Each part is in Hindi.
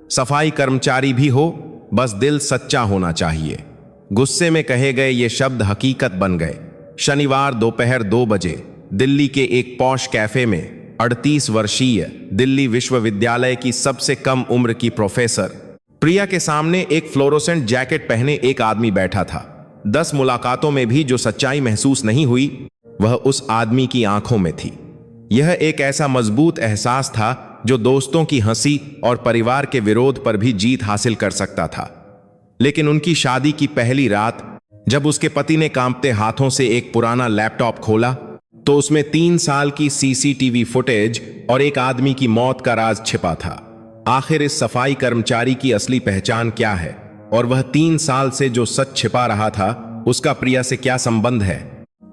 सफाई कर्मचारी भी हो, बस दिल सच्चा होना चाहिए। गुस्से में कहे गए ये शब्द हकीकत बन गए। शनिवार दोपहर 2 बजे दिल्ली के एक पॉश कैफे में 38 वर्षीय दिल्ली विश्वविद्यालय की सबसे कम उम्र की प्रोफेसर प्रिया के सामने एक फ्लोरोसेंट जैकेट पहने एक आदमी बैठा था। 10 मुलाकातों में भी जो सच्चाई महसूस नहीं हुई वह उस आदमी की आंखों में थी। यह एक ऐसा मजबूत एहसास था जो दोस्तों की हंसी और परिवार के विरोध पर भी जीत हासिल कर सकता था। लेकिन उनकी शादी की पहली रात जब उसके पति ने कांपते हाथों से एक पुराना लैपटॉप खोला तो उसमें 3 साल की सीसीटीवी फुटेज और एक आदमी की मौत का राज छिपा था। आखिर इस सफाई कर्मचारी की असली पहचान क्या है और वह 3 साल से जो सच छिपा रहा था उसका प्रिया से क्या संबंध है?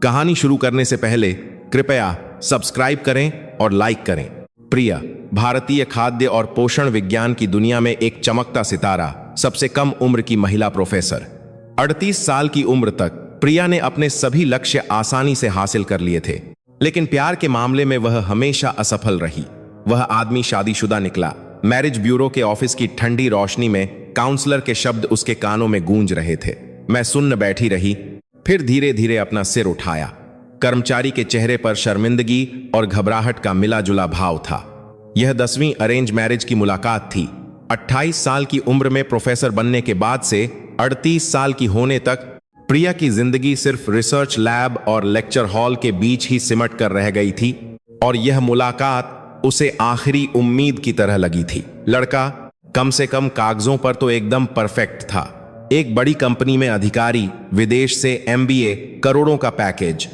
कहानी शुरू करने से पहले कृपया सब्सक्राइब करें और लाइक करें। प्रिया भारतीय खाद्य और पोषण विज्ञान की दुनिया में एक चमकता सितारा, सबसे कम उम्र की महिला प्रोफेसर। 38 साल की उम्र तक प्रिया ने अपने सभी लक्ष्य आसानी से हासिल कर लिए थे, लेकिन प्यार के मामले में वह हमेशा असफल रही। वह आदमी शादीशुदा निकला। मैरिज ब्यूरो के ऑफिस की ठंडी रोशनी में काउंसलर के शब्द उसके कानों में गूंज रहे थे। मैं सुन्न बैठी रही, फिर धीरे धीरे अपना सिर उठाया। कर्मचारी के चेहरे पर शर्मिंदगी और घबराहट का मिला जुला भाव था। यह 10वीं अरेंज मैरिज की मुलाकात थी। 28 साल की उम्र में प्रोफेसर बनने के बाद से 38 साल की होने तक प्रिया की जिंदगी सिर्फ रिसर्च लैब और लेक्चर हॉल के बीच ही सिमट कर रह गई थी, और यह मुलाकात उसे आखिरी उम्मीद की तरह लगी थी। लड़का कम से कम कागजों पर तो एकदम परफेक्ट था। एक बड़ी कंपनी में अधिकारी, विदेश से MBA, करोड़ों का पैकेज।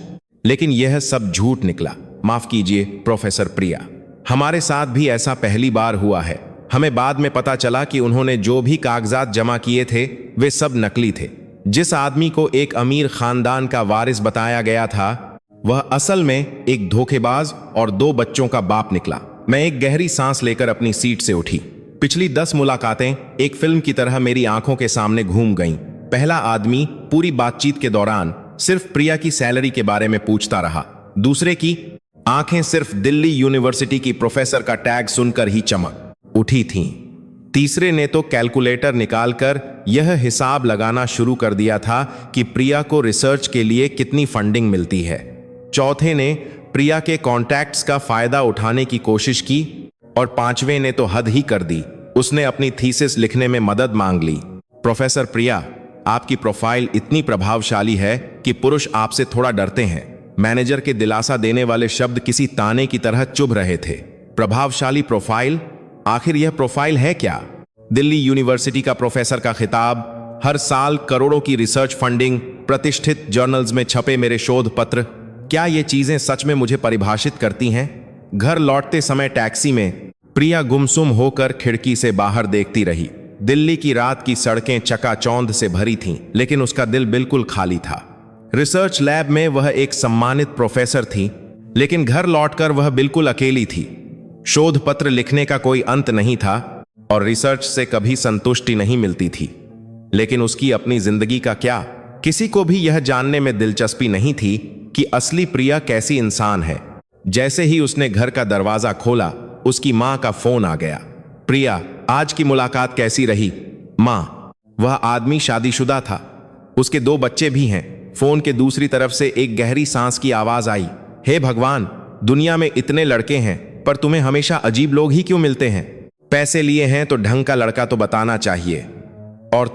लेकिन यह सब झूठ निकला। माफ कीजिए प्रोफेसर प्रिया, हमारे साथ भी ऐसा पहली बार हुआ है। हमें बाद में पता चला कि उन्होंने जो भी कागजात जमा किए थे वे सब नकली थे। जिस आदमी को एक अमीर खानदान का वारिस बताया गया था वह असल में एक धोखेबाज और 2 बच्चों का बाप निकला। मैं एक गहरी सांस लेकर अपनी सीट से उठी। पिछली 10 मुलाकातें एक फिल्म की तरह मेरी आंखों के सामने घूम गईं। पहला आदमी पूरी बातचीत के दौरान सिर्फ प्रिया की सैलरी के बारे में पूछता रहा। दूसरे की आंखें सिर्फ दिल्ली यूनिवर्सिटी की प्रोफेसर का टैग सुनकर ही चमक उठी थीं। तीसरे ने तो कैलकुलेटर निकालकर यह हिसाब लगाना शुरू कर दिया था कि प्रिया को रिसर्च के लिए कितनी फंडिंग मिलती है। चौथे ने प्रिया के कॉन्टैक्ट्स का फायदा उठाने की कोशिश की, और 5वें ने तो हद ही कर दी। उसने अपनी थीसिस लिखने में मदद मांग ली। प्रोफेसर प्रिया, आपकी प्रोफाइल इतनी प्रभावशाली है कि पुरुष आपसे थोड़ा डरते हैं। मैनेजर के दिलासा देने वाले शब्द किसी ताने की तरह चुभ रहे थे। प्रभावशाली प्रोफाइल? आखिर यह प्रोफाइल है क्या? दिल्ली यूनिवर्सिटी का प्रोफेसर का खिताब, हर साल करोड़ों की रिसर्च फंडिंग, प्रतिष्ठित जर्नल्स में छपे मेरे शोध पत्र, क्या ये चीजें सच में मुझे परिभाषित करती हैं? घर लौटते समय टैक्सी में प्रिया गुमसुम होकर खिड़की से बाहर देखती रही। दिल्ली की रात की सड़कें चकाचौंध से भरी थीं, लेकिन उसका दिल बिल्कुल खाली था। रिसर्च लैब में वह एक सम्मानित प्रोफेसर थी, लेकिन घर लौटकर वह बिल्कुल अकेली थी। शोध पत्र लिखने का कोई अंत नहीं था और रिसर्च से कभी संतुष्टि नहीं मिलती थी। लेकिन उसकी अपनी जिंदगी का क्या? किसी को भी यह जानने में दिलचस्पी नहीं थी कि असली प्रिया कैसी इंसान है। जैसे ही उसने घर का दरवाजा खोला, उसकी मां का फोन आ गया। प्रिया, आज की मुलाकात कैसी रही? मां, वह आदमी शादीशुदा था, उसके 2 बच्चे भी हैं। फोन के दूसरी तरफ से एक गहरी सांस की आवाज आई। हे भगवान, दुनिया में इतने लड़के हैं पर तुम्हें हमेशा अजीब लोग ही क्यों मिलते हैं? पैसे लिए हैं तो ढंग का लड़का तो बताना चाहिए। और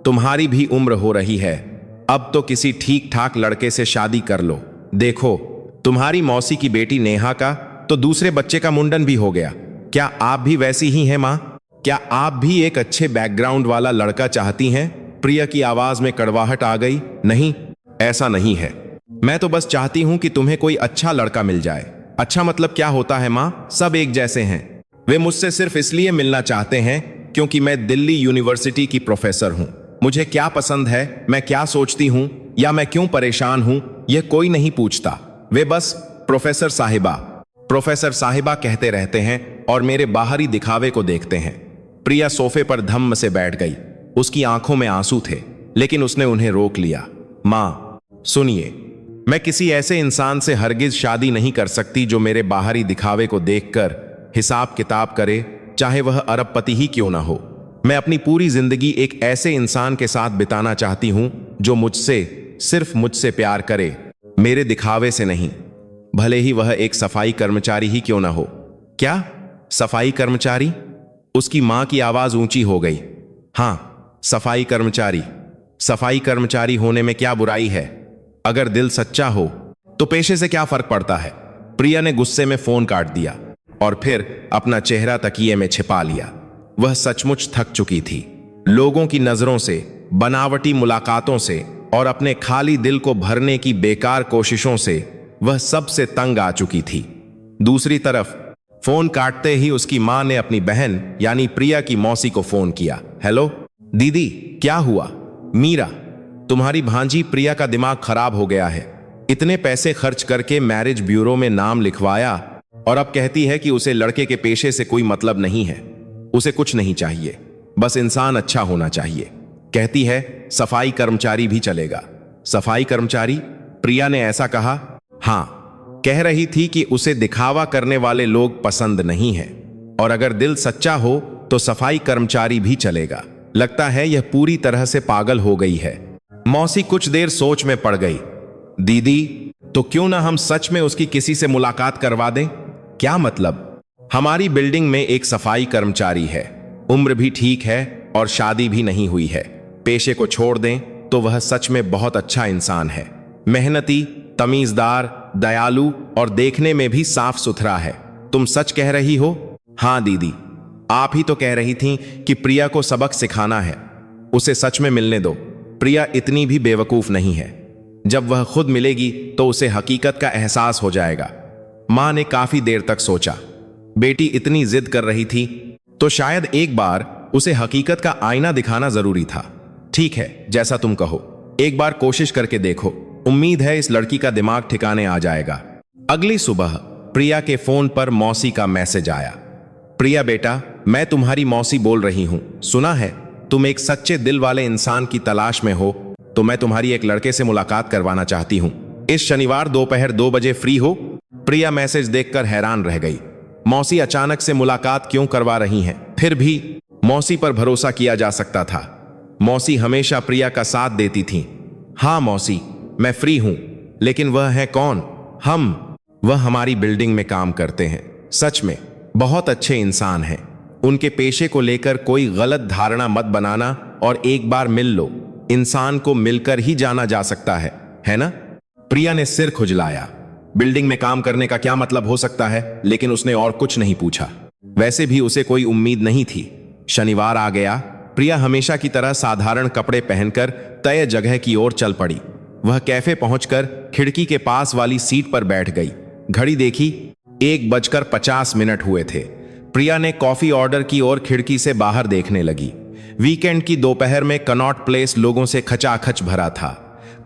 तुम्हारी भी उम्र हो रही है, अब तो किसी ठीक ठाक लड़के से शादी कर लो। देखो, तुम्हारी मौसी की बेटी नेहा का तो दूसरे बच्चे का मुंडन भी हो गया। क्या आप भी वैसी ही हैं मां? क्या आप भी एक अच्छे बैकग्राउंड वाला लड़का चाहती हैं? प्रिया की आवाज में कड़वाहट आ गई। नहीं, ऐसा नहीं है। मैं तो बस चाहती हूं कि तुम्हें कोई अच्छा लड़का मिल जाए। अच्छा मतलब क्या होता है मां? सब एक जैसे हैं। वे मुझसे सिर्फ इसलिए मिलना चाहते हैं क्योंकि मैं दिल्ली यूनिवर्सिटी की प्रोफेसर हूं। मुझे क्या पसंद है, मैं क्या सोचती हूं या मैं क्यों परेशान हूं, यह कोई नहीं पूछता। वे बस प्रोफेसर साहिबा कहते रहते हैं और मेरे बाहरी दिखावे को देखते हैं। प्रिया सोफे पर धम्म से बैठ गई। उसकी आंखों में आंसू थे, लेकिन उसने उन्हें रोक लिया। मां, सुनिए, मैं किसी ऐसे इंसान से हरगिज शादी नहीं कर सकती जो मेरे बाहरी दिखावे को देखकर हिसाब किताब करे चाहे वह अरबपति ही क्यों ना हो। मैं अपनी पूरी जिंदगी एक ऐसे इंसान के साथ बिताना चाहती हूं जो मुझसे, सिर्फ मुझसे प्यार करे, मेरे दिखावे से नहीं, भले ही वह एक सफाई कर्मचारी ही क्यों ना हो। क्या सफाई कर्मचारी? उसकी मां की आवाज ऊंची हो गई। हां, सफाई कर्मचारी। सफाई कर्मचारी होने में क्या बुराई है? अगर दिल सच्चा हो तो पेशे से क्या फर्क पड़ता है? प्रिया ने गुस्से में फोन काट दिया और फिर अपना चेहरा तकिए में छिपा लिया। वह सचमुच थक चुकी थी। लोगों की नजरों से, बनावटी मुलाकातों से और अपने खाली दिल को भरने की बेकार कोशिशों से वह सबसे तंग आ चुकी थी। दूसरी तरफ फोन काटते ही उसकी मां ने अपनी बहन यानी प्रिया की मौसी को फोन किया। हेलो दीदी, क्या हुआ? मीरा, तुम्हारी भांजी प्रिया का दिमाग खराब हो गया है। इतने पैसे खर्च करके मैरिज ब्यूरो में नाम लिखवाया और अब कहती है कि उसे लड़के के पेशे से कोई मतलब नहीं है। उसे कुछ नहीं चाहिए, बस इंसान अच्छा होना चाहिए। कहती है सफाई कर्मचारी भी चलेगा। सफाई कर्मचारी? प्रिया ने ऐसा कहा? हां, कह रही थी कि उसे दिखावा करने वाले लोग पसंद नहीं है और अगर दिल सच्चा हो तो सफाई कर्मचारी भी चलेगा। लगता है यह पूरी तरह से पागल हो गई है। मौसी कुछ देर सोच में पड़ गई। दीदी, तो क्यों ना हम सच में उसकी किसी से मुलाकात करवा दें? क्या मतलब? हमारी बिल्डिंग में एक सफाई कर्मचारी है, उम्र भी ठीक है और शादी भी नहीं हुई है। पेशे को छोड़ दें तो वह सच में बहुत अच्छा इंसान है। मेहनती, तमीजदार, दयालु और देखने में भी साफ सुथरा है। तुम सच कह रही हो? हां दीदी, आप ही तो कह रही थीं कि प्रिया को सबक सिखाना है। उसे सच में मिलने दो। प्रिया इतनी भी बेवकूफ नहीं है। जब वह खुद मिलेगी तो उसे हकीकत का एहसास हो जाएगा। मां ने काफी देर तक सोचा। बेटी इतनी जिद कर रही थी तो शायद एक बार उसे हकीकत का आईना दिखाना जरूरी था। ठीक है, जैसा तुम कहो, एक बार कोशिश करके देखो। उम्मीद है इस लड़की का दिमाग ठिकाने आ जाएगा। अगली सुबह प्रिया के फोन पर मौसी का मैसेज आया। प्रिया बेटा, मैं तुम्हारी मौसी बोल रही हूं। सुना है तुम एक सच्चे दिल वाले इंसान की तलाश में हो, तो मैं तुम्हारी एक लड़के से मुलाकात करवाना चाहती हूं। इस शनिवार दोपहर 2 बजे फ्री हो? प्रिया मैसेज देखकर हैरान रह गई। मौसी अचानक से मुलाकात क्यों करवा रही हैं? फिर भी मौसी पर भरोसा किया जा सकता था। मौसी हमेशा प्रिया का साथ देती थीं। हाँ मौसी, मैं फ्री हूं, लेकिन वह है कौन? वह हमारी बिल्डिंग में काम करते हैं। सच में बहुत अच्छे इंसान हैं। उनके पेशे को लेकर कोई गलत धारणा मत बनाना और एक बार मिल लो। इंसान को मिलकर ही जाना जा सकता है ना? प्रिया ने सिर खुजलाया। बिल्डिंग में काम करने का क्या मतलब हो सकता है? लेकिन उसने और कुछ नहीं पूछा। वैसे भी उसे कोई उम्मीद नहीं थी। शनिवार आ गया। प्रिया हमेशा की तरह साधारण कपड़े पहनकर तय जगह की ओर चल पड़ी। वह कैफे पहुंचकर खिड़की के पास वाली सीट पर बैठ गई। घड़ी देखी, 1:50 हुए थे। प्रिया ने कॉफी ऑर्डर की और खिड़की से बाहर देखने लगी। वीकेंड की दोपहर में कनॉट प्लेस लोगों से खचाखच भरा था।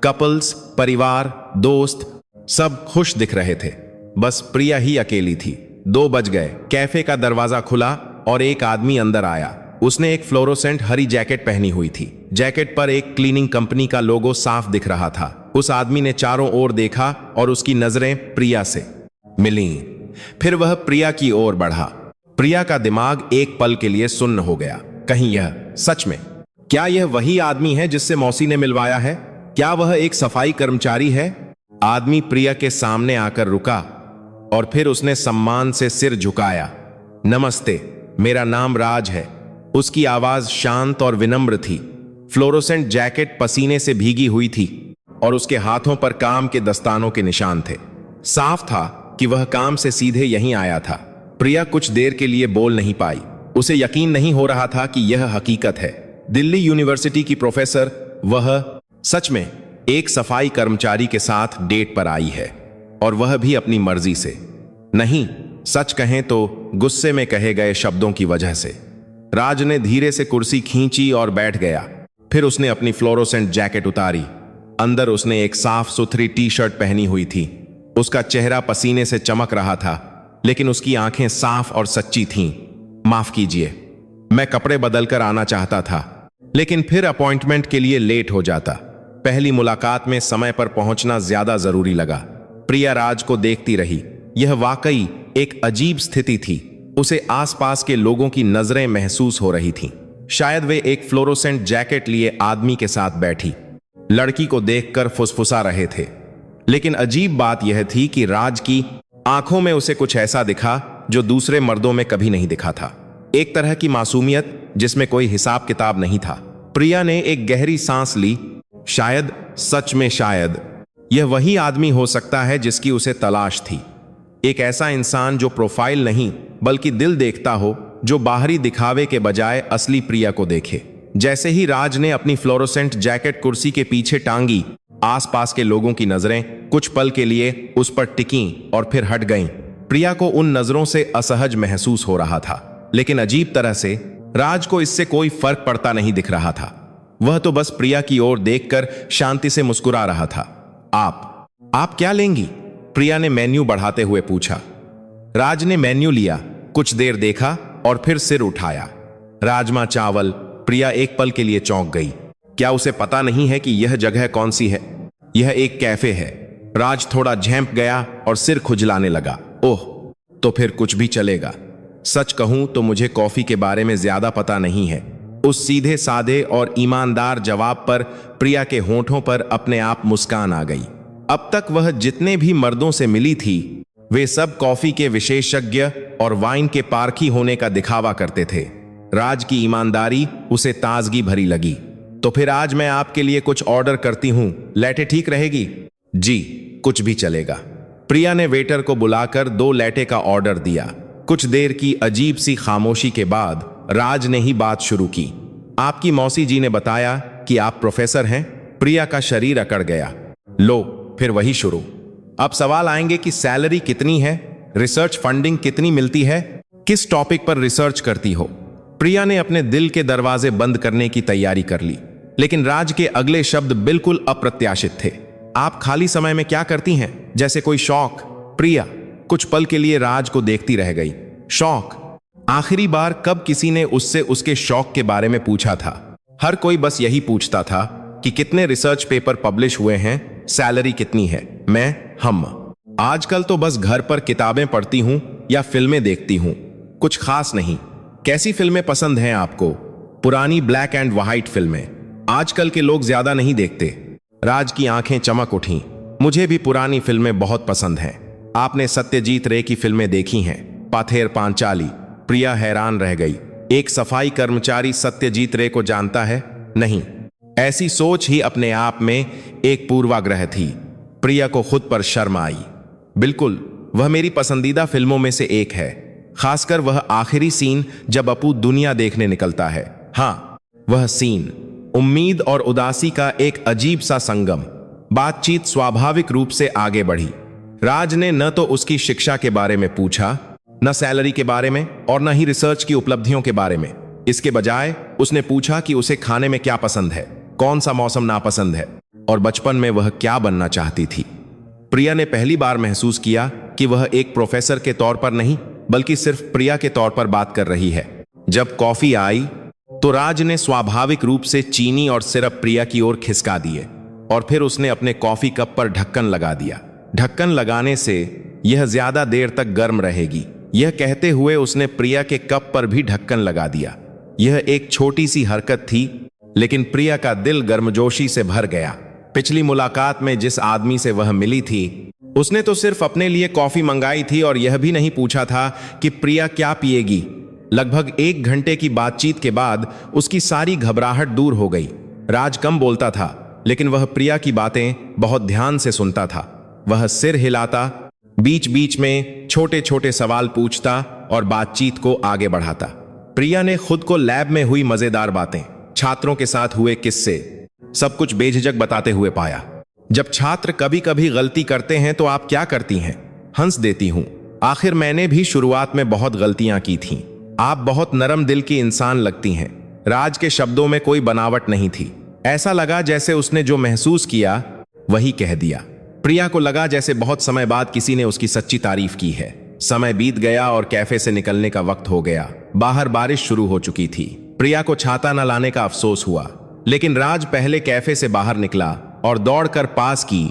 कपल्स, परिवार, दोस्त सब खुश दिख रहे थे। बस प्रिया ही अकेली थी। 2 बज गए। कैफे का दरवाजा खुला और एक आदमी अंदर आया। उसने एक फ्लोरोसेंट हरी जैकेट पहनी हुई थी। जैकेट पर एक क्लीनिंग कंपनी का लोगो साफ दिख रहा था। उस आदमी ने चारों ओर देखा और उसकी नजरें प्रिया से मिलीं। फिर वह प्रिया की ओर बढ़ा। प्रिया का दिमाग एक पल के लिए सुन्न हो गया। कहीं यह सच में, क्या यह वही आदमी है जिससे मौसी ने मिलवाया है? क्या वह एक सफाई कर्मचारी है? आदमी प्रिया के सामने आकर रुका और फिर उसने सम्मान से सिर झुकाया। नमस्ते, मेरा नाम राज है। उसकी आवाज शांत और विनम्र थी। फ्लोरोसेंट जैकेट पसीने से भीगी हुई थी और उसके हाथों पर काम के दस्तानों के निशान थे। साफ था कि वह काम से सीधे यहीं आया था। प्रिया कुछ देर के लिए बोल नहीं पाई। उसे यकीन नहीं हो रहा था कि यह हकीकत है। दिल्ली यूनिवर्सिटी की प्रोफेसर वह सच में एक सफाई कर्मचारी के साथ डेट पर आई है, और वह भी अपनी मर्जी से नहीं, सच कहें तो गुस्से में कहे गए शब्दों की वजह से। राज ने धीरे से कुर्सी खींची और बैठ गया। फिर उसने अपनी फ्लोरोसेंट जैकेट उतारी। अंदर उसने एक साफ सुथरी टी-शर्ट पहनी हुई थी। उसका चेहरा पसीने से चमक रहा था, लेकिन उसकी आंखें साफ और सच्ची थीं। माफ कीजिए, मैं कपड़े बदलकर आना चाहता था, लेकिन फिर अपॉइंटमेंट के लिए लेट हो जाता। पहली मुलाकात में समय पर पहुंचना ज्यादा जरूरी लगा। प्रिया राज को देखती रही। यह वाकई एक अजीब स्थिति थी। उसे आसपास के लोगों की नजरें महसूस हो रही थीं। शायद वे एक फ्लोरोसेंट जैकेट लिए आदमी के साथ बैठी लड़की को देखकर फुसफुसा रहे थे। लेकिन अजीब बात यह थी कि राज की आंखों में उसे कुछ ऐसा दिखा जो दूसरे मर्दों में कभी नहीं दिखा था। एक तरह की मासूमियत जिसमें कोई हिसाब किताब नहीं था। प्रिया ने एक गहरी सांस ली। शायद, सच में शायद, यह वही आदमी हो सकता है जिसकी उसे तलाश थी। एक ऐसा इंसान जो प्रोफाइल नहीं बल्कि दिल देखता हो, जो बाहरी दिखावे के बजाय असली प्रिया को देखे। जैसे ही राज ने अपनी फ्लोरोसेंट जैकेट कुर्सी के पीछे टांगी, आसपास के लोगों की नजरें कुछ पल के लिए उस पर टिकीं और फिर हट गईं। प्रिया को उन नजरों से असहज महसूस हो रहा था, लेकिन अजीब तरह से राज को इससे कोई फर्क पड़ता नहीं दिख रहा था। वह तो बस प्रिया की ओर देखकर शांति से मुस्कुरा रहा था। आप क्या लेंगी? प्रिया ने मेन्यू बढ़ाते हुए पूछा। राज ने मेन्यू लिया, कुछ देर देखा और फिर सिर उठाया। राजमा चावल। प्रिया एक पल के लिए चौंक गई। क्या उसे पता नहीं है कि यह जगह कौन सी है? यह एक कैफे है। राज थोड़ा झेंप गया और सिर खुजलाने लगा। ओह, तो फिर कुछ भी चलेगा। सच कहूं तो मुझे कॉफी के बारे में ज्यादा पता नहीं है। उस सीधे साधे और ईमानदार जवाब पर प्रिया के होंठों पर अपने आप मुस्कान आ गई। अब तक वह जितने भी मर्दों से मिली थी, वे सब कॉफी के विशेषज्ञ और वाइन के पारखी होने का दिखावा करते थे। राज की ईमानदारी उसे ताजगी भरी लगी। तो फिर आज मैं आपके लिए कुछ ऑर्डर करती हूं, लैटे ठीक रहेगी? जी, कुछ भी चलेगा। प्रिया ने वेटर को बुलाकर 2 लैटे का ऑर्डर दिया। कुछ देर की अजीब सी खामोशी के बाद राज ने ही बात शुरू की। आपकी मौसी जी ने बताया कि आप प्रोफेसर हैं। प्रिया का शरीर अकड़ गया। लो, फिर वही शुरू। अब सवाल आएंगे कि सैलरी कितनी है, रिसर्च फंडिंग कितनी मिलती है, किस टॉपिक पर रिसर्च करती हो। प्रिया ने अपने दिल के दरवाजे बंद करने की तैयारी कर ली, लेकिन राज के अगले शब्द बिल्कुल अप्रत्याशित थे। आप खाली समय में क्या करती हैं? जैसे कोई शौक? प्रिया कुछ पल के लिए राज को देखती रह गई। शौक? आखिरी बार कब किसी ने उससे उसके शौक के बारे में पूछा था? हर कोई बस यही पूछता था कि कितने रिसर्च पेपर पब्लिश हुए हैं, सैलरी कितनी है। हम आजकल तो बस घर पर किताबें पढ़ती हूं या फिल्में देखती हूं, कुछ खास नहीं। कैसी फिल्में पसंद हैं आपको? पुरानी ब्लैक एंड व्हाइट फिल्में। आजकल के लोग ज्यादा नहीं देखते। राज की आंखें चमक उठीं। मुझे भी पुरानी फिल्में बहुत पसंद हैं। आपने सत्यजीत रे की फिल्में देखी हैं? पाथेर पांचाली। प्रिया हैरान रह गई। एक सफाई कर्मचारी सत्यजीत रे को जानता है? नहीं। ऐसी सोच ही अपने आप में एक पूर्वाग्रह थी। प्रिया को खुद पर शर्म आई। बिल्कुल, वह मेरी पसंदीदा फिल्मों में से एक है, खासकर वह आखिरी सीन जब अपू दुनिया देखने निकलता है। हाँ, वह सीन उम्मीद और उदासी का एक अजीब सा संगम। बातचीत स्वाभाविक रूप से आगे बढ़ी। राज ने न तो उसकी शिक्षा के बारे में पूछा, न सैलरी के बारे में, और न ही रिसर्च की उपलब्धियों के बारे में। इसके बजाय उसने पूछा कि उसे खाने में क्या पसंद है, कौन सा मौसम नापसंद है, और बचपन में वह क्या बनना चाहती थी। प्रिया ने पहली बार महसूस किया कि वह एक प्रोफेसर के तौर पर नहीं, बल्कि सिर्फ प्रिया के तौर पर बात कर रही है। जब कॉफी आई तो राज ने स्वाभाविक रूप से चीनी और सिरप प्रिया की ओर खिसका दिए, और फिर उसने अपने कॉफी कप पर ढक्कन लगा दिया। ढक्कन लगाने से यह ज्यादा देर तक गर्म रहेगी, यह कहते हुए उसने प्रिया के कप पर भी ढक्कन लगा दिया। यह एक छोटी सी हरकत थी, लेकिन प्रिया का दिल गर्मजोशी से भर गया। पिछली मुलाकात में जिस आदमी से वह मिली थी, उसने तो सिर्फ अपने लिए कॉफी मंगाई थी और यह भी नहीं पूछा था कि प्रिया क्या पिएगी। लगभग 1 घंटे की बातचीत के बाद उसकी सारी घबराहट दूर हो गई। राज कम बोलता था, लेकिन वह प्रिया की बातें बहुत ध्यान से सुनता था। वह सिर हिलाता, बीच बीच में छोटे छोटे सवाल पूछता और बातचीत को आगे बढ़ाता। प्रिया ने खुद को लैब में हुई मजेदार बातें, छात्रों के साथ हुए किस्से, सब कुछ बेझिझक बताते हुए पाया। जब छात्र कभी कभी गलती करते हैं तो आप क्या करती हैं? हंस देती हूं। आखिर मैंने भी शुरुआत में बहुत गलतियां की थीं। आप बहुत नरम दिल की इंसान लगती हैं। राज के शब्दों में कोई बनावट नहीं थी। ऐसा लगा जैसे उसने जो महसूस किया वही कह दिया। प्रिया को लगा जैसे बहुत समय बाद किसी ने उसकी सच्ची तारीफ की है। समय बीत गया और कैफे से निकलने का वक्त हो गया। बाहर बारिश शुरू हो चुकी थी। प्रिया को छाता न लाने का अफसोस हुआ, लेकिन राज पहले कैफे से बाहर निकला और दौड़कर पास की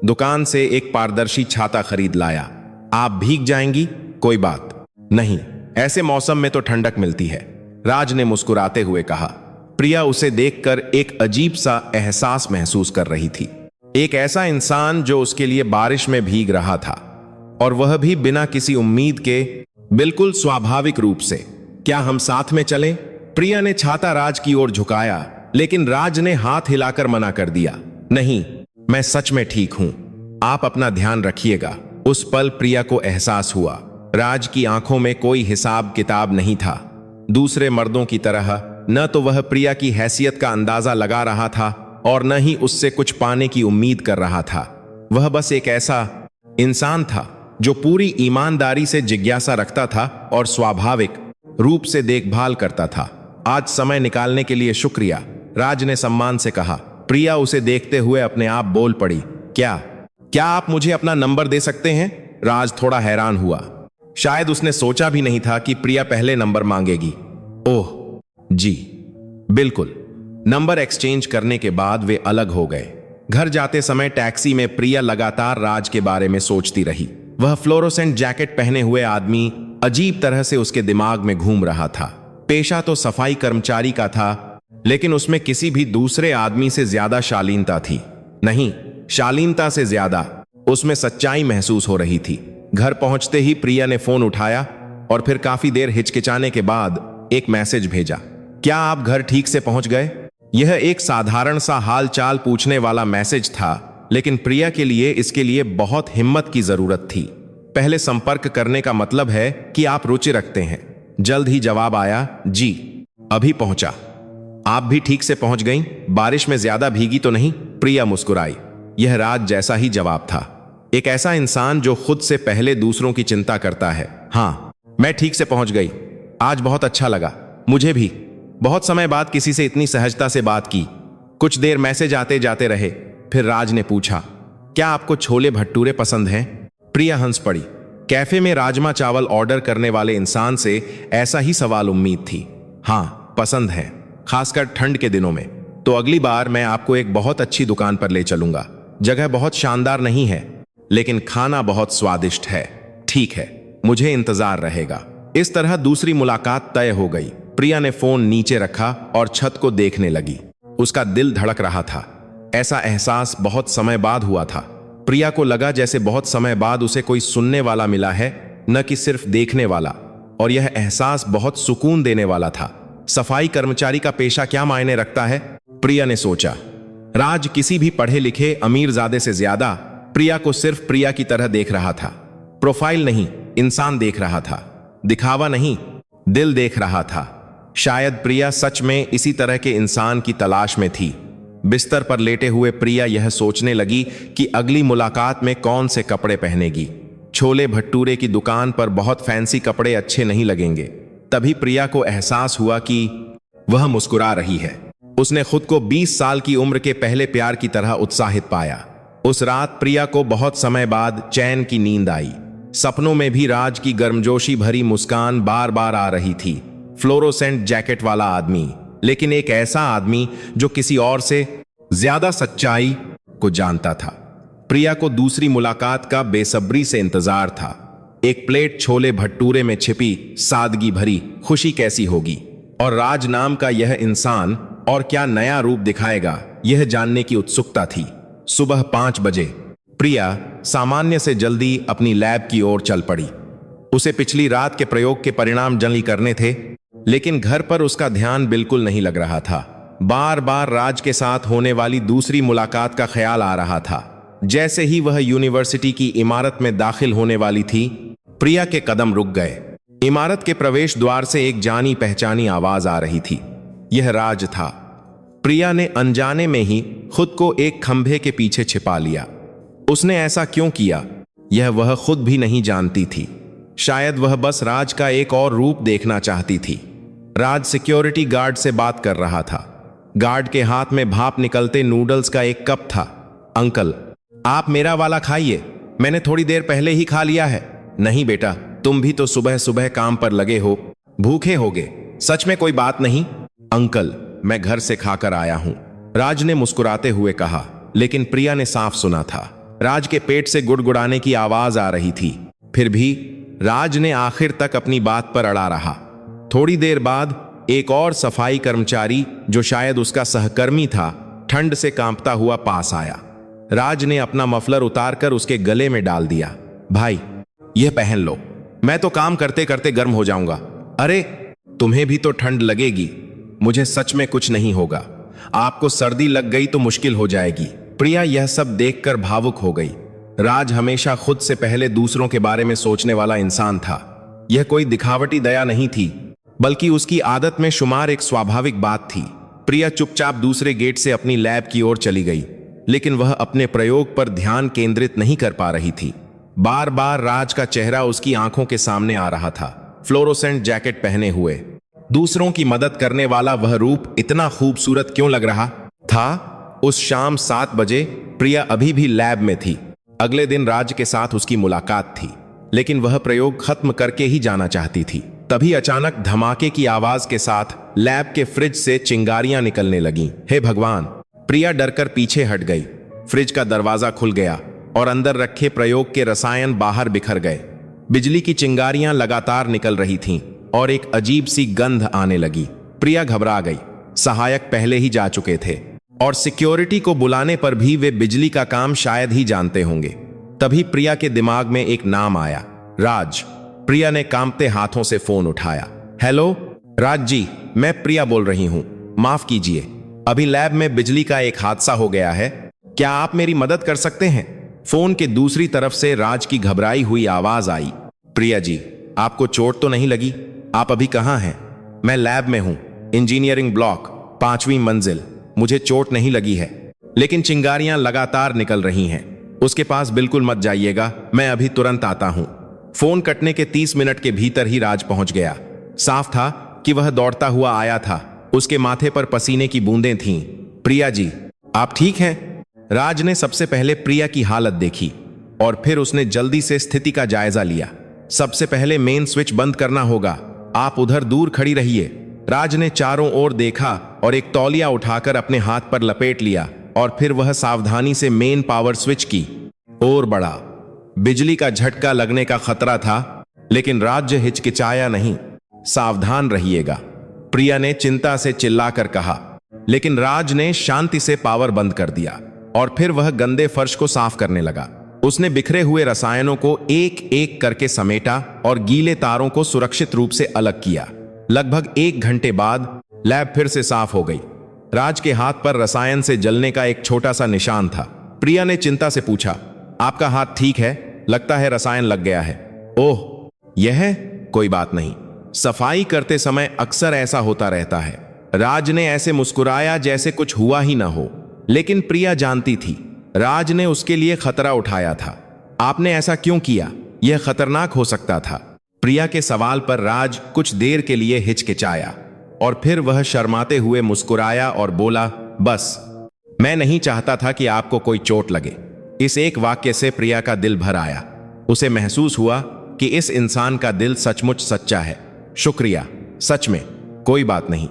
दुकान से एक पारदर्शी छाता खरीद लाया। आप भीग जाएंगी? कोई बात नहीं, ऐसे मौसम में तो ठंडक मिलती है, राज ने मुस्कुराते हुए कहा। प्रिया उसे देखकर एक अजीब सा एहसास महसूस कर रही थी। एक ऐसा इंसान जो उसके लिए बारिश में भीग रहा था, और वह भी बिना किसी उम्मीद के, बिल्कुल स्वाभाविक रूप से। क्या हम साथ में चलें? प्रिया ने छाता राज की ओर झुकाया, लेकिन राज ने हाथ हिलाकर मना कर दिया। नहीं, मैं सच में ठीक हूं, आप अपना ध्यान रखिएगा। उस पल प्रिया को एहसास हुआ, राज की आंखों में कोई हिसाब किताब नहीं था। दूसरे मर्दों की तरह न तो वह प्रिया की हैसियत का अंदाजा लगा रहा था और न ही उससे कुछ पाने की उम्मीद कर रहा था। वह बस एक ऐसा इंसान था जो पूरी ईमानदारी से जिज्ञासा रखता था और स्वाभाविक रूप से देखभाल करता था। आज समय निकालने के लिए शुक्रिया, राज ने सम्मान से कहा। प्रिया उसे देखते हुए अपने आप बोल पड़ी, क्या आप मुझे अपना नंबर दे सकते हैं? राज थोड़ा हैरान हुआ। शायद उसने सोचा भी नहीं था कि प्रिया पहले नंबर मांगेगी। ओह जी, बिल्कुल। नंबर एक्सचेंज करने के बाद वे अलग हो गए। घर जाते समय टैक्सी में प्रिया लगातार राज के बारे में सोचती रही। वह फ्लोरोसेंट जैकेट पहने हुए आदमी अजीब तरह से उसके दिमाग में घूम रहा था। पेशा तो सफाई कर्मचारी का था, लेकिन उसमें किसी भी दूसरे आदमी से ज्यादा शालीनता थी। नहीं, शालीनता से ज्यादा उसमें सच्चाई महसूस हो रही थी। घर पहुंचते ही प्रिया ने फोन उठाया और फिर काफी देर हिचकिचाने के बाद एक मैसेज भेजा। क्या आप घर ठीक से पहुंच गए? यह एक साधारण सा हाल चाल पूछने वाला मैसेज था, लेकिन प्रिया के लिए इसके लिए बहुत हिम्मत की जरूरत थी। पहले संपर्क करने का मतलब है कि आप रुचि रखते हैं। जल्द ही जवाब आया, जी अभी पहुंचा। आप भी ठीक से पहुंच गईं? बारिश में ज्यादा भीगी तो नहीं? प्रिया मुस्कुराई। यह राज जैसा ही जवाब था, एक ऐसा इंसान जो खुद से पहले दूसरों की चिंता करता है। हाँ, मैं ठीक से पहुंच गई। आज बहुत अच्छा लगा। मुझे भी। बहुत समय बाद किसी से इतनी सहजता से बात की। कुछ देर मैसेज आते जाते रहे, फिर राज ने पूछा, क्या आपको छोले भटूरे पसंद हैं? प्रिया हंस पड़ी। कैफे में राजमा चावल ऑर्डर करने वाले इंसान से ऐसा ही सवाल उम्मीद थी। हाँ, पसंद है, खासकर ठंड के दिनों में। तो अगली बार मैं आपको एक बहुत अच्छी दुकान पर ले चलूंगा। जगह बहुत शानदार नहीं है, लेकिन खाना बहुत स्वादिष्ट है। ठीक है, मुझे इंतजार रहेगा। इस तरह दूसरी मुलाकात तय हो गई। प्रिया ने फोन नीचे रखा और छत को देखने लगी। उसका दिल धड़क रहा था। ऐसा एहसास बहुत समय बाद हुआ था। प्रिया को लगा जैसे बहुत समय बाद उसे कोई सुनने वाला मिला है, न कि सिर्फ देखने वाला। और यह एहसास बहुत सुकून देने वाला था। सफाई कर्मचारी का पेशा क्या मायने रखता है? प्रिया ने सोचा। राज किसी भी पढ़े लिखे अमीरजादे से ज्यादा प्रिया को सिर्फ प्रिया की तरह देख रहा था। प्रोफाइल नहीं, इंसान देख रहा था। दिखावा नहीं, दिल देख रहा था। शायद प्रिया सच में इसी तरह के इंसान की तलाश में थी। बिस्तर पर लेटे हुए प्रिया यह सोचने लगी कि अगली मुलाकात में कौन से कपड़े पहनेगी। छोले भटूरे की दुकान पर बहुत फैंसी कपड़े अच्छे नहीं लगेंगे। तभी प्रिया को एहसास हुआ कि वह मुस्कुरा रही है। उसने खुद को 20 साल की उम्र के पहले प्यार की तरह उत्साहित पाया। उस रात प्रिया को बहुत समय बाद चैन की नींद आई। सपनों में भी राज की गर्मजोशी भरी मुस्कान बार बार आ रही थी। फ्लोरोसेंट जैकेट वाला आदमी, लेकिन एक ऐसा आदमी जो किसी और से ज्यादा सच्चाई को जानता था। प्रिया को दूसरी मुलाकात का बेसब्री से इंतजार था। एक प्लेट छोले भटूरे में छिपी सादगी भरी खुशी कैसी होगी, और राज नाम का यह इंसान और क्या नया रूप दिखाएगा, यह जानने की उत्सुकता थी। सुबह 5 बजे प्रिया सामान्य से जल्दी अपनी लैब की ओर चल पड़ी। उसे पिछली रात के प्रयोग के परिणाम जल्दी करने थे, लेकिन घर पर उसका ध्यान बिल्कुल नहीं लग रहा था। बार बार राज के साथ होने वाली दूसरी मुलाकात का ख्याल आ रहा था। जैसे ही वह यूनिवर्सिटी की इमारत में दाखिल होने वाली थी, प्रिया के कदम रुक गए। इमारत के प्रवेश द्वार से एक जानी पहचानी आवाज आ रही थी। यह राज था। प्रिया ने अनजाने में ही खुद को एक खंभे के पीछे छिपा लिया। उसने ऐसा क्यों किया, यह वह खुद भी नहीं जानती थी। शायद वह बस राज का एक और रूप देखना चाहती थी। राज सिक्योरिटी गार्ड से बात कर रहा था। गार्ड के हाथ में भाप निकलते नूडल्स का एक कप था। अंकल, आप मेरा वाला खाइए, मैंने थोड़ी देर पहले ही खा लिया है। नहीं बेटा, तुम भी तो सुबह सुबह काम पर लगे हो, भूखे होगे। सच में कोई बात नहीं अंकल, मैं घर से खाकर आया हूं, राज ने मुस्कुराते हुए कहा। लेकिन प्रिया ने साफ सुना था। राज के पेट से गुड़गुड़ाने की आवाज आ रही थी। फिर भी राज ने आखिर तक अपनी बात पर अड़ा रहा। थोड़ी देर बाद एक और सफाई कर्मचारी, जो शायद उसका सहकर्मी था, ठंड से कांपता हुआ पास आया। राज ने अपना मफलर उतारकर उसके गले में डाल दिया। भाई, यह पहन लो, मैं तो काम करते करते गर्म हो जाऊंगा। अरे, तुम्हें भी तो ठंड लगेगी। मुझे सच में कुछ नहीं होगा। आपको सर्दी लग गई तो मुश्किल हो जाएगी। प्रिया यह सब देखकर भावुक हो गई। राज हमेशा खुद से पहले दूसरों के बारे में सोचने वाला इंसान था। यह कोई दिखावटी दया नहीं थी, बल्कि उसकी आदत में शुमार एक स्वाभाविक बात थी। प्रिया चुपचाप दूसरे गेट से अपनी लैब की ओर चली गई, लेकिन वह अपने प्रयोग पर ध्यान केंद्रित नहीं कर पा रही थी। बार बार राज का चेहरा उसकी आंखों के सामने आ रहा था। फ्लोरोसेंट जैकेट पहने हुए, दूसरों की मदद करने वाला वह रूप इतना खूबसूरत क्यों लग रहा था? उस शाम 7 बजे प्रिया अभी भी लैब में थी। अगले दिन राज के साथ उसकी मुलाकात थी, लेकिन वह प्रयोग खत्म करके ही जाना चाहती थी। तभी अचानक धमाके की आवाज के साथ लैब के फ्रिज से चिंगारियां निकलने लगीं। हे भगवान! प्रिया डरकर पीछे हट गई। फ्रिज का दरवाजा खुल गया और अंदर रखे प्रयोग के रसायन बाहर बिखर गए। बिजली की चिंगारियां लगातार निकल रही थीं और एक अजीब सी गंध आने लगी। प्रिया घबरा गई। सहायक पहले ही जा चुके थे और सिक्योरिटी को बुलाने पर भी वे बिजली का काम शायद ही जानते होंगे। तभी प्रिया के दिमाग में एक नाम आया, राज। प्रिया ने कांपते हाथों से फोन उठाया। हेलो राज जी, मैं प्रिया बोल रही हूं। माफ कीजिए, अभी लैब में बिजली का एक हादसा हो गया है। क्या आप मेरी मदद कर सकते हैं? फोन के दूसरी तरफ से राज की घबराई हुई आवाज आई। प्रिया जी, आपको चोट तो नहीं लगी? आप अभी कहां हैं? मैं लैब में हूं, इंजीनियरिंग ब्लॉक, 5वीं मंजिल। मुझे चोट नहीं लगी है, लेकिन चिंगारियां लगातार निकल रही हैं। उसके पास बिल्कुल मत जाइएगा, मैं अभी तुरंत आता हूं। फोन कटने के 30 मिनट के भीतर ही राज पहुंच गया। साफ था कि वह दौड़ता हुआ आया था। उसके माथे पर पसीने की बूंदें थीं। प्रिया जी, आप ठीक हैं? राज ने सबसे पहले प्रिया की हालत देखी और फिर उसने जल्दी से स्थिति का जायजा लिया। सबसे पहले मेन स्विच बंद करना होगा, आप उधर दूर खड़ी रहिए। राज ने चारों ओर देखा और एक तौलिया उठाकर अपने हाथ पर लपेट लिया और फिर वह सावधानी से मेन पावर स्विच की ओर बढ़ा। बिजली का झटका लगने का खतरा था, लेकिन राज हिचकिचाया नहीं। सावधान रहिएगा, प्रिया ने चिंता से चिल्लाकर कहा। लेकिन राज ने शांति से पावर बंद कर दिया और फिर वह गंदे फर्श को साफ करने लगा। उसने बिखरे हुए रसायनों को एक एक करके समेटा और गीले तारों को सुरक्षित रूप से अलग किया। लगभग 1 घंटे बाद लैब फिर से साफ हो गई। राज के हाथ पर रसायन से जलने का एक छोटा सा निशान था। प्रिया ने चिंता से पूछा, आपका हाथ ठीक है? लगता है रसायन लग गया है। ओह, यह कोई बात नहीं, सफाई करते समय अक्सर ऐसा होता रहता है। राज ने ऐसे मुस्कुराया जैसे कुछ हुआ ही ना हो, लेकिन प्रिया जानती थी राज ने उसके लिए खतरा उठाया था। आपने ऐसा क्यों किया? यह खतरनाक हो सकता था। प्रिया के सवाल पर राज कुछ देर के लिए हिचकिचाया और फिर वह शर्माते हुए मुस्कुराया और बोला, बस मैं नहीं चाहता था कि आपको कोई चोट लगे। इस एक वाक्य से प्रिया का दिल भर आया। उसे महसूस हुआ कि इस इंसान का दिल सचमुच सच्चा है। शुक्रिया, सच में कोई बात नहीं।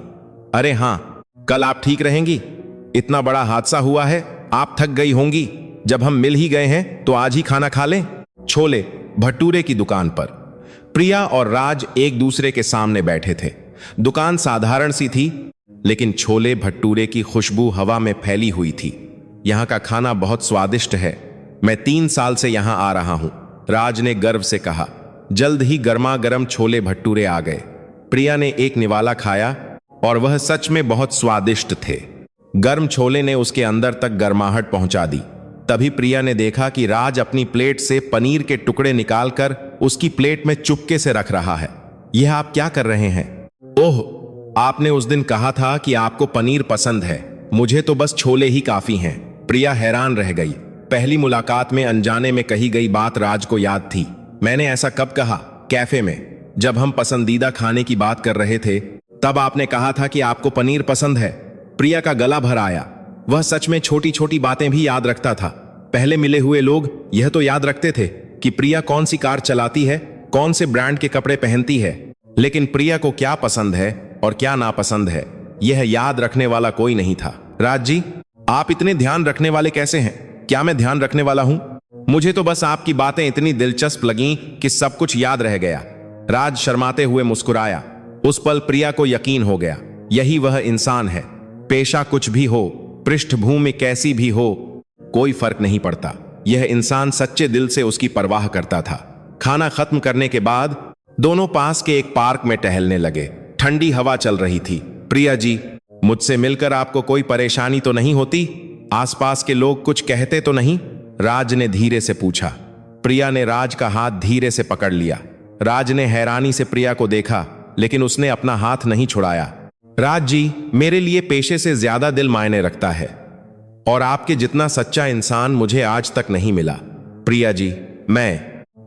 अरे हां, कल आप ठीक रहेंगी? इतना बड़ा हादसा हुआ है, आप थक गई होंगी। जब हम मिल ही गए हैं तो आज ही खाना खा लें। छोले भटूरे की दुकान पर प्रिया और राज एक दूसरे के सामने बैठे थे। दुकान साधारण सी थी, लेकिन छोले भटूरे की खुशबू हवा में फैली हुई थी। यहाँ का खाना बहुत स्वादिष्ट है। मैं 3 साल से यहाँ आ रहा हूँ, राज ने गर्व से कहा। जल्द ही गर्मा गर्म छोले भटूरे आ गए। प्रिया ने एक निवाला खाया और वह सच में बहुत स्वादिष्ट थे। गर्म छोले ने उसके अंदर तक गर्माहट पहुंचा दी। तभी प्रिया ने देखा कि राज अपनी प्लेट से पनीर के टुकड़े निकालकर उसकी प्लेट में चुपके से रख रहा है। यह आप क्या कर रहे हैं? ओह, आपने उस दिन कहा था कि आपको पनीर पसंद है, मुझे तो बस छोले ही काफी हैं। प्रिया हैरान रह गई। पहली मुलाकात में अनजाने में कही गई बात राज को याद थी। मैंने ऐसा कब कहा? कैफे में, जब हम पसंदीदा खाने की बात कर रहे थे, तब आपने कहा था कि आपको पनीर पसंद है। प्रिया का गला भर आया। वह सच में छोटी छोटी बातें भी याद रखता था। पहले मिले हुए लोग यह तो याद रखते थे कि प्रिया कौन सी कार चलाती है, कौन से ब्रांड के कपड़े पहनती है, लेकिन प्रिया को क्या पसंद है और क्या नापसंद है, यह याद रखने वाला कोई नहीं था। राज जी, आप इतने ध्यान रखने वाले कैसे हैं? क्या मैं ध्यान रखने वाला हूं? मुझे तो बस आपकी बातें इतनी दिलचस्प लगीं कि सब कुछ याद रह गया। राज शर्माते हुए मुस्कुराया। उस पल प्रिया को यकीन हो गया, यही वह इंसान है। पेशा कुछ भी हो, पृष्ठभूमि कैसी भी हो, कोई फर्क नहीं पड़ता। यह इंसान सच्चे दिल से उसकी परवाह करता था। खाना खत्म करने के बाद दोनों पास के एक पार्क में टहलने लगे। ठंडी हवा चल रही थी। प्रिया जी, मुझसे मिलकर आपको कोई परेशानी तो नहीं होती? आसपास के लोग कुछ कहते तो नहीं? राज ने धीरे से पूछा। प्रिया ने राज का हाथ धीरे से पकड़ लिया। राज ने हैरानी से प्रिया को देखा, लेकिन उसने अपना हाथ नहीं छुड़ाया। राज जी, मेरे लिए पेशे से ज्यादा दिल मायने रखता है, और आपके जितना सच्चा इंसान मुझे आज तक नहीं मिला। प्रिया जी,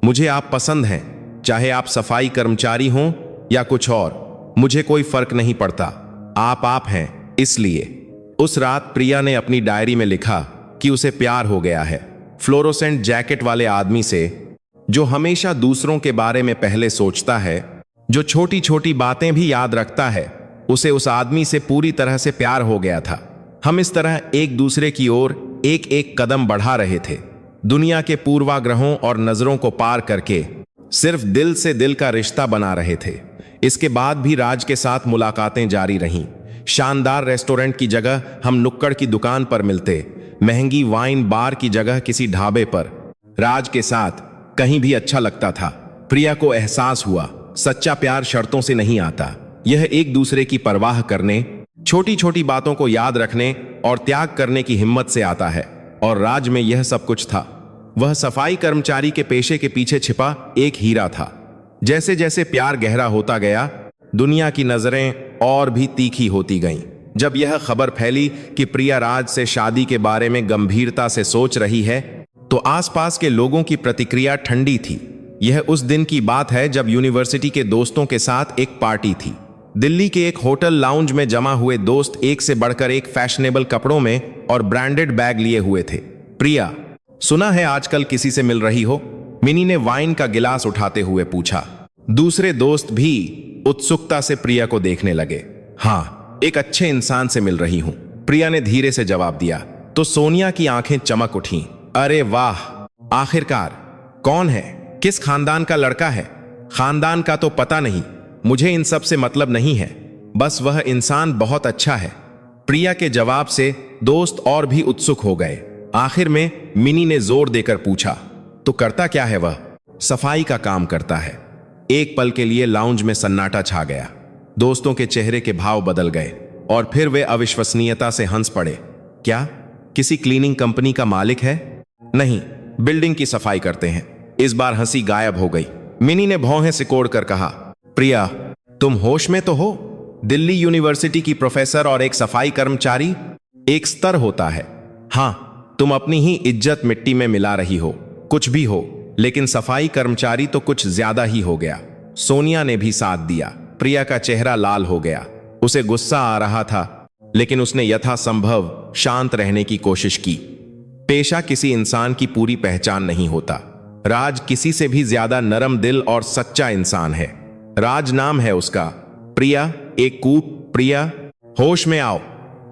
मुझे आप पसंद हैं, चाहे आप सफाई कर्मचारी हों या कुछ और, मुझे कोई फर्क नहीं पड़ता। आप हैं, इसलिए। उस रात प्रिया ने अपनी डायरी में लिखा कि उसे प्यार हो गया है फ्लोरोसेंट जैकेट वाले आदमी से, जो हमेशा दूसरों के बारे में पहले सोचता है, जो छोटी छोटी बातें भी याद रखता है। उसे उस आदमी से पूरी तरह से प्यार हो गया था। हम इस तरह एक दूसरे की ओर एक एक कदम बढ़ा रहे थे, दुनिया के पूर्वाग्रहों और नजरों को पार करके सिर्फ दिल से दिल का रिश्ता बना रहे थे। इसके बाद भी राज के साथ मुलाकातें जारी रहीं। शानदार रेस्टोरेंट की जगह हम नुक्कड़ की दुकान पर मिलते, महंगी वाइन बार की जगह किसी ढाबे पर। राज के साथ कहीं भी अच्छा लगता था। प्रिया को एहसास हुआ, सच्चा प्यार शर्तों से नहीं आता। यह एक दूसरे की परवाह करने, छोटी छोटी बातों को याद रखने और त्याग करने की हिम्मत से आता है। और राज में यह सब कुछ था। वह सफाई कर्मचारी के पेशे के पीछे छिपा एक हीरा था। जैसे जैसे प्यार गहरा होता गया, दुनिया की नजरें और भी तीखी होती गईं। जब यह खबर फैली कि प्रिया राज से शादी के बारे में गंभीरता से सोच रही है, तो आसपास के लोगों की प्रतिक्रिया ठंडी थी। यह उस दिन की बात है जब यूनिवर्सिटी के दोस्तों के साथ एक पार्टी थी। दिल्ली के एक होटल लाउंज में जमा हुए दोस्त एक से बढ़कर एक फैशनेबल कपड़ों में और ब्रांडेड बैग लिए हुए थे। प्रिया, सुना है आजकल किसी से मिल रही हो? मिनी ने वाइन का गिलास उठाते हुए पूछा। दूसरे दोस्त भी उत्सुकता से प्रिया को देखने लगे। हाँ, एक अच्छे इंसान से मिल रही हूं, प्रिया ने धीरे से जवाब दिया। तो सोनिया की आंखें चमक उठीं। अरे वाह, आखिरकार कौन है? किस खानदान का लड़का है? खानदान का तो पता नहीं, मुझे इन सब से मतलब नहीं है, बस वह इंसान बहुत अच्छा है। प्रिया के जवाब से दोस्त और भी उत्सुक हो गए। आखिर में मिनी ने जोर देकर पूछा, तो करता क्या है वह? सफाई का काम करता है। एक पल के लिए लाउंज में सन्नाटा छा गया। दोस्तों के चेहरे के भाव बदल गए और फिर वे अविश्वसनीयता से हंस पड़े। क्या किसी क्लीनिंग कंपनी का मालिक है? नहीं, बिल्डिंग की सफाई करते हैं। इस बार हंसी गायब हो गई। मिनी ने भौहें सिकोड़ कर कहा, प्रिया, तुम होश में तो हो? दिल्ली यूनिवर्सिटी की प्रोफेसर और एक सफाई कर्मचारी, एक स्तर होता है। हाँ, तुम अपनी ही इज्जत मिट्टी में मिला रही हो। कुछ भी हो, लेकिन सफाई कर्मचारी तो कुछ ज्यादा ही हो गया। सोनिया ने भी साथ दिया। प्रिया का चेहरा लाल हो गया। उसे गुस्सा आ रहा था, लेकिन उसने यथासंभव शांत रहने की कोशिश की। पेशा किसी इंसान की पूरी पहचान नहीं होता। राज किसी से भी ज्यादा नरम दिल और सच्चा इंसान है। राज नाम है उसका। प्रिया एक कूप। प्रिया, होश में आओ,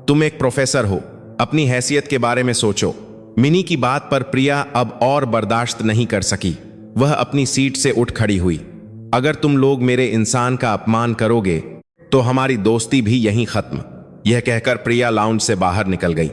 तुम एक प्रोफेसर हो, अपनी हैसियत के बारे में सोचो। मिनी की बात पर प्रिया अब और बर्दाश्त नहीं कर सकी। वह अपनी सीट से उठ खड़ी हुई। अगर तुम लोग मेरे इंसान का अपमान करोगे तो हमारी दोस्ती भी यहीं खत्म। यह कहकर प्रिया लाउंज से बाहर निकल गई।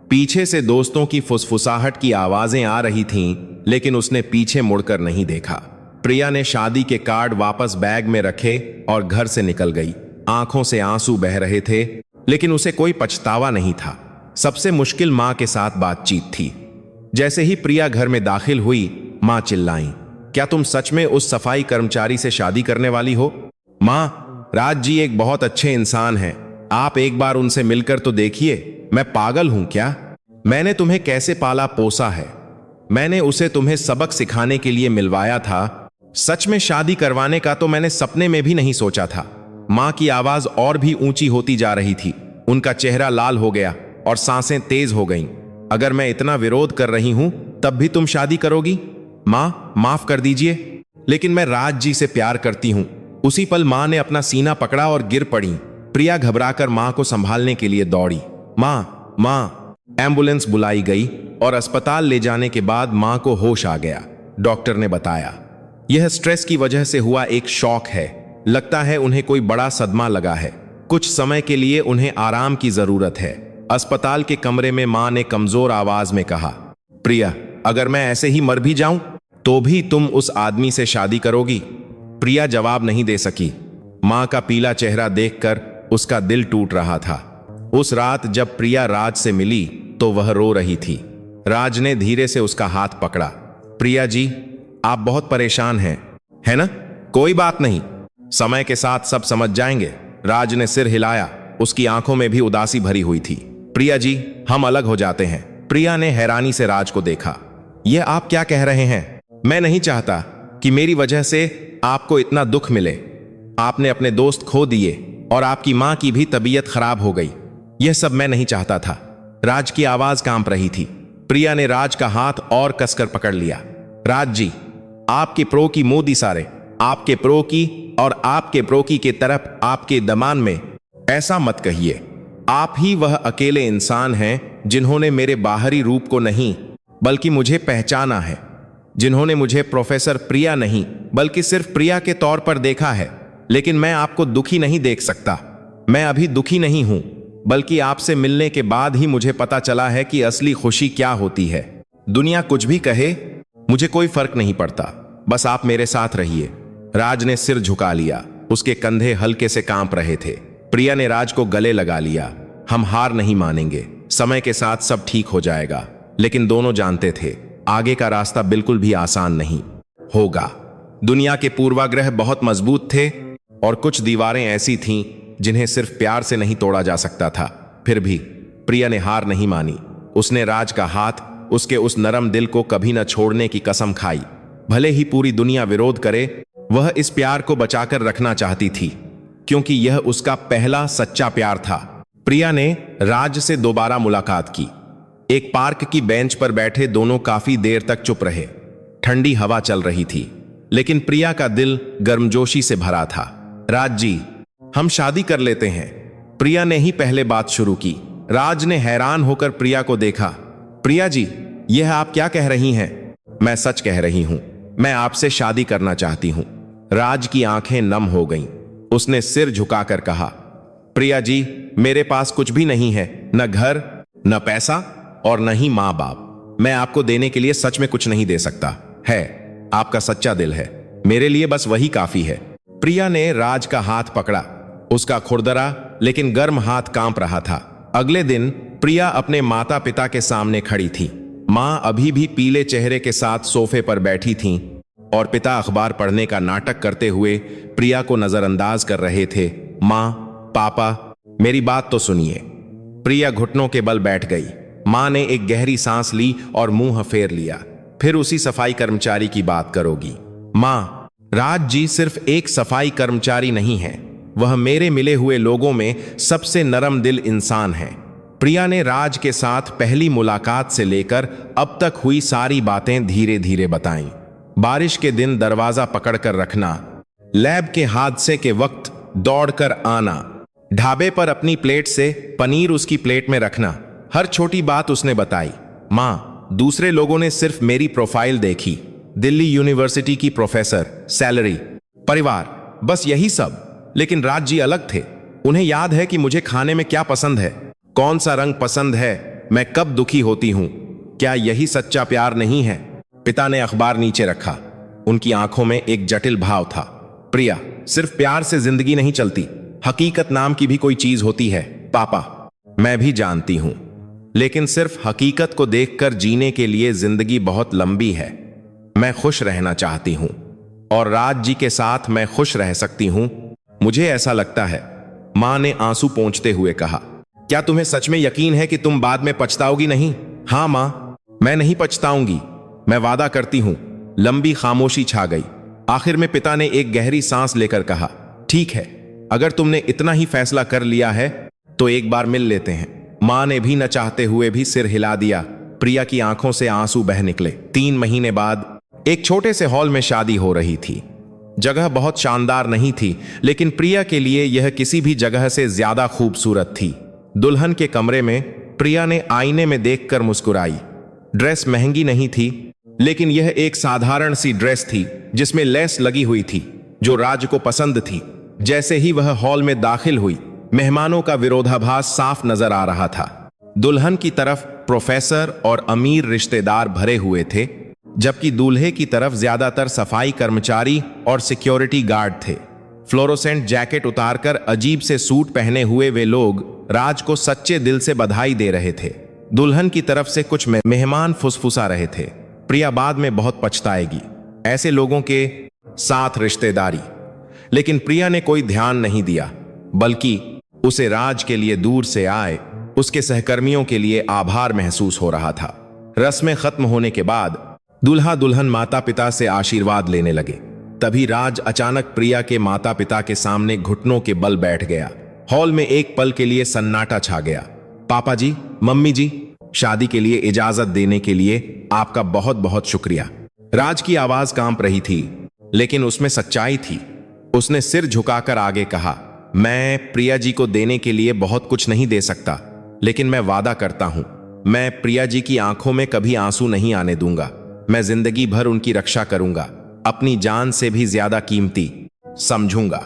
पीछे से दोस्तों की फुसफुसाहट की आवाजें आ रही थीं, लेकिन उसने पीछे मुड़कर नहीं देखा। प्रिया ने शादी के कार्ड वापस बैग में रखे और घर से निकल गई। आंखों से आंसू बह रहे थे, लेकिन उसे कोई पछतावा नहीं था। सबसे मुश्किल मां के साथ बातचीत थी। जैसे ही प्रिया घर में दाखिल हुई, मां चिल्लाईं, क्या तुम सच में उस सफाई कर्मचारी से शादी करने वाली हो? मां, राज जी एक बहुत अच्छे इंसान हैं, आप एक बार उनसे मिलकर तो देखिए। मैं पागल हूं क्या? मैंने तुम्हें कैसे पाला पोसा है। मैंने उसे तुम्हें सबक सिखाने के लिए मिलवाया था। सच में शादी करवाने का तो मैंने सपने में भी नहीं सोचा था। मां की आवाज और भी ऊंची होती जा रही थी। उनका चेहरा लाल हो गया और सांसें तेज हो गईं। अगर मैं इतना विरोध कर रही हूं, तब भी तुम शादी करोगी? मां, माफ कर दीजिए, लेकिन मैं राज जी से प्यार करती हूं। उसी पल मां ने अपना सीना पकड़ा और गिर पड़ी। प्रिया घबराकर मां को संभालने के लिए दौड़ी। मां, एम्बुलेंस बुलाई गई और अस्पताल ले जाने के बाद मां को होश आ गया। डॉक्टर ने बताया, यह स्ट्रेस की वजह से हुआ एक शॉक है। लगता है उन्हें कोई बड़ा सदमा लगा है। कुछ समय के लिए उन्हें आराम की जरूरत है। अस्पताल के कमरे में मां ने कमजोर आवाज में कहा, प्रिया, अगर मैं ऐसे ही मर भी जाऊं तो भी तुम उस आदमी से शादी करोगी? प्रिया जवाब नहीं दे सकी। मां का पीला चेहरा देखकर उसका दिल टूट रहा था। उस रात जब प्रिया राज से मिली तो वह रो रही थी। राज ने धीरे से उसका हाथ पकड़ा। प्रिया जी, आप बहुत परेशान हैं, है ना? कोई बात नहीं, समय के साथ सब समझ जाएंगे। राज ने सिर हिलाया। उसकी आंखों में भी उदासी भरी हुई थी। प्रिया जी, हम अलग हो जाते हैं। प्रिया ने हैरानी से राज को देखा। यह आप क्या कह रहे हैं? मैं नहीं चाहता कि मेरी वजह से आपको इतना दुख मिले। आपने अपने दोस्त खो दिए और आपकी मां की भी तबीयत खराब हो गई। यह सब मैं नहीं चाहता था। राज की आवाज कांप रही थी। प्रिया ने राज का हाथ और कसकर पकड़ लिया। राज जी, आपके प्रो की मोदी सारे, आपके प्रो की और आपके प्रो की तरफ आपके दमान में ऐसा मत कहिए। आप ही वह अकेले इंसान हैं जिन्होंने मेरे बाहरी रूप को नहीं बल्कि मुझे पहचाना है, जिन्होंने मुझे प्रोफेसर प्रिया नहीं बल्कि सिर्फ प्रिया के तौर पर देखा है। लेकिन मैं आपको दुखी नहीं देख सकता। मैं अभी दुखी नहीं हूं, बल्कि आपसे मिलने के बाद ही मुझे पता चला है कि असली खुशी क्या होती है। दुनिया कुछ भी कहे, मुझे कोई फर्क नहीं पड़ता, बस आप मेरे साथ रहिए। राज ने सिर झुका लिया। उसके कंधे हल्के से कांप रहे थे। प्रिया ने राज को गले लगा लिया। हम हार नहीं मानेंगे, समय के साथ सब ठीक हो जाएगा। लेकिन दोनों जानते थे आगे का रास्ता बिल्कुल भी आसान नहीं होगा। दुनिया के पूर्वाग्रह बहुत मजबूत थे और कुछ दीवारें ऐसी थीं जिन्हें सिर्फ प्यार से नहीं तोड़ा जा सकता था। फिर भी प्रिया ने हार नहीं मानी। उसने राज का हाथ, उसके उस नरम दिल को कभी न छोड़ने की कसम खाई। भले ही पूरी दुनिया विरोध करे, वह इस प्यार को बचाकर रखना चाहती थी, क्योंकि यह उसका पहला सच्चा प्यार था। प्रिया ने राज से दोबारा मुलाकात की। एक पार्क की बेंच पर बैठे दोनों काफी देर तक चुप रहे। ठंडी हवा चल रही थी, लेकिन प्रिया का दिल गर्मजोशी से भरा था। राज जी, हम शादी कर लेते हैं। प्रिया ने ही पहले बात शुरू की। राज ने हैरान होकर प्रिया को देखा। प्रिया जी, यह आप क्या कह रही हैं? मैं सच कह रही हूं, मैं आपसे शादी करना चाहती हूं। राज की आंखें नम हो गईं। उसने सिर झुकाकर कहा, प्रिया जी, मेरे पास कुछ भी नहीं है, न घर, न पैसा और न ही मां बाप। मैं आपको देने के लिए सच में कुछ नहीं दे सकता। है आपका सच्चा दिल है, मेरे लिए बस वही काफी है। प्रिया ने राज का हाथ पकड़ा। उसका खुरदरा लेकिन गर्म हाथ कांप रहा था। अगले दिन प्रिया अपने माता पिता के सामने खड़ी थी। मां अभी भी पीले चेहरे के साथ सोफे पर बैठी थीं और पिता अखबार पढ़ने का नाटक करते हुए प्रिया को नजरअंदाज कर रहे थे। मां, पापा, मेरी बात तो सुनिए। प्रिया घुटनों के बल बैठ गई। मां ने एक गहरी सांस ली और मुंह फेर लिया। फिर उसी सफाई कर्मचारी की बात करोगी? मां, राज जी सिर्फ एक सफाई कर्मचारी नहीं है, वह मेरे मिले हुए लोगों में सबसे नरम दिल इंसान है। प्रिया ने राज के साथ पहली मुलाकात से लेकर अब तक हुई सारी बातें धीरे धीरे बताईं। बारिश के दिन दरवाजा पकड़कर रखना, लैब के हादसे के वक्त दौड़कर आना, ढाबे पर अपनी प्लेट से पनीर उसकी प्लेट में रखना, हर छोटी बात उसने बताई। मां, दूसरे लोगों ने सिर्फ मेरी प्रोफाइल देखी, दिल्ली यूनिवर्सिटी की प्रोफेसर, सैलरी, परिवार, बस यही सब। लेकिन राज जी अलग थे। उन्हें याद है कि मुझे खाने में क्या पसंद है, कौन सा रंग पसंद है, मैं कब दुखी होती हूं। क्या यही सच्चा प्यार नहीं है? पिता ने अखबार नीचे रखा। उनकी आंखों में एक जटिल भाव था। प्रिया, सिर्फ प्यार से जिंदगी नहीं चलती, हकीकत नाम की भी कोई चीज होती है। पापा, मैं भी जानती हूं, लेकिन सिर्फ हकीकत को देखकर जीने के लिए जिंदगी बहुत लंबी है। मैं खुश रहना चाहती हूं और राज जी के साथ मैं खुश रह सकती हूं, मुझे ऐसा लगता है। मां ने आंसू पोंछते हुए कहा। क्या तुम्हें सच में यकीन है कि तुम बाद में पछताओगी नहीं? हां मां, मैं नहीं पछताऊंगी, मैं वादा करती हूं। लंबी खामोशी छा गई। आखिर में पिता ने एक गहरी सांस लेकर कहा, ठीक है, अगर तुमने इतना ही फैसला कर लिया है तो एक बार मिल लेते हैं। मां ने भी न चाहते हुए भी सिर हिला दिया। प्रिया की आंखों से आंसू बह निकले। 3 महीने बाद एक छोटे से हॉल में शादी हो रही थी। जगह बहुत शानदार नहीं थी, लेकिन प्रिया के लिए यह किसी भी जगह से ज्यादा खूबसूरत थी। दुल्हन के कमरे में प्रिया ने आईने में देखकर मुस्कुराई। ड्रेस महंगी नहीं थी, लेकिन यह एक साधारण सी ड्रेस थी जिसमें लेस लगी हुई थी, जो राज को पसंद थी। जैसे ही वह हॉल में दाखिल हुई, मेहमानों का विरोधाभास साफ नजर आ रहा था। दुल्हन की तरफ प्रोफेसर और अमीर रिश्तेदार भरे हुए थे, जबकि दूल्हे की तरफ ज्यादातर सफाई कर्मचारी और सिक्योरिटी गार्ड थे। फ्लोरोसेंट जैकेट उतारकर अजीब से सूट पहने हुए वे लोग राज को सच्चे दिल से बधाई दे रहे थे। दुल्हन की तरफ से कुछ मेहमान फुसफुसा रहे थे, प्रिया बाद में बहुत पछताएगी ऐसे लोगों के साथ रिश्तेदारी। लेकिन प्रिया ने कोई ध्यान नहीं दिया, बल्कि उसे राज के लिए दूर से आए उसके सहकर्मियों के लिए आभार महसूस हो रहा था। रस्में खत्म होने के बाद दूल्हा दुल्हन माता पिता से आशीर्वाद लेने लगे। तभी राज अचानक प्रिया के माता पिता के सामने घुटनों के बल बैठ गया। हॉल में एक पल के लिए सन्नाटा छा गया। पापा जी, मम्मी जी, शादी के लिए इजाजत देने के लिए आपका बहुत बहुत शुक्रिया। राज की आवाज कांप रही थी, लेकिन उसमें सच्चाई थी। उसने सिर झुकाकर आगे कहा, मैं प्रिया जी को देने के लिए बहुत कुछ नहीं दे सकता, लेकिन मैं वादा करता हूं, मैं प्रिया जी की आंखों में कभी आंसू नहीं आने दूंगा। मैं जिंदगी भर उनकी रक्षा करूंगा, अपनी जान से भी ज्यादा कीमती समझूंगा।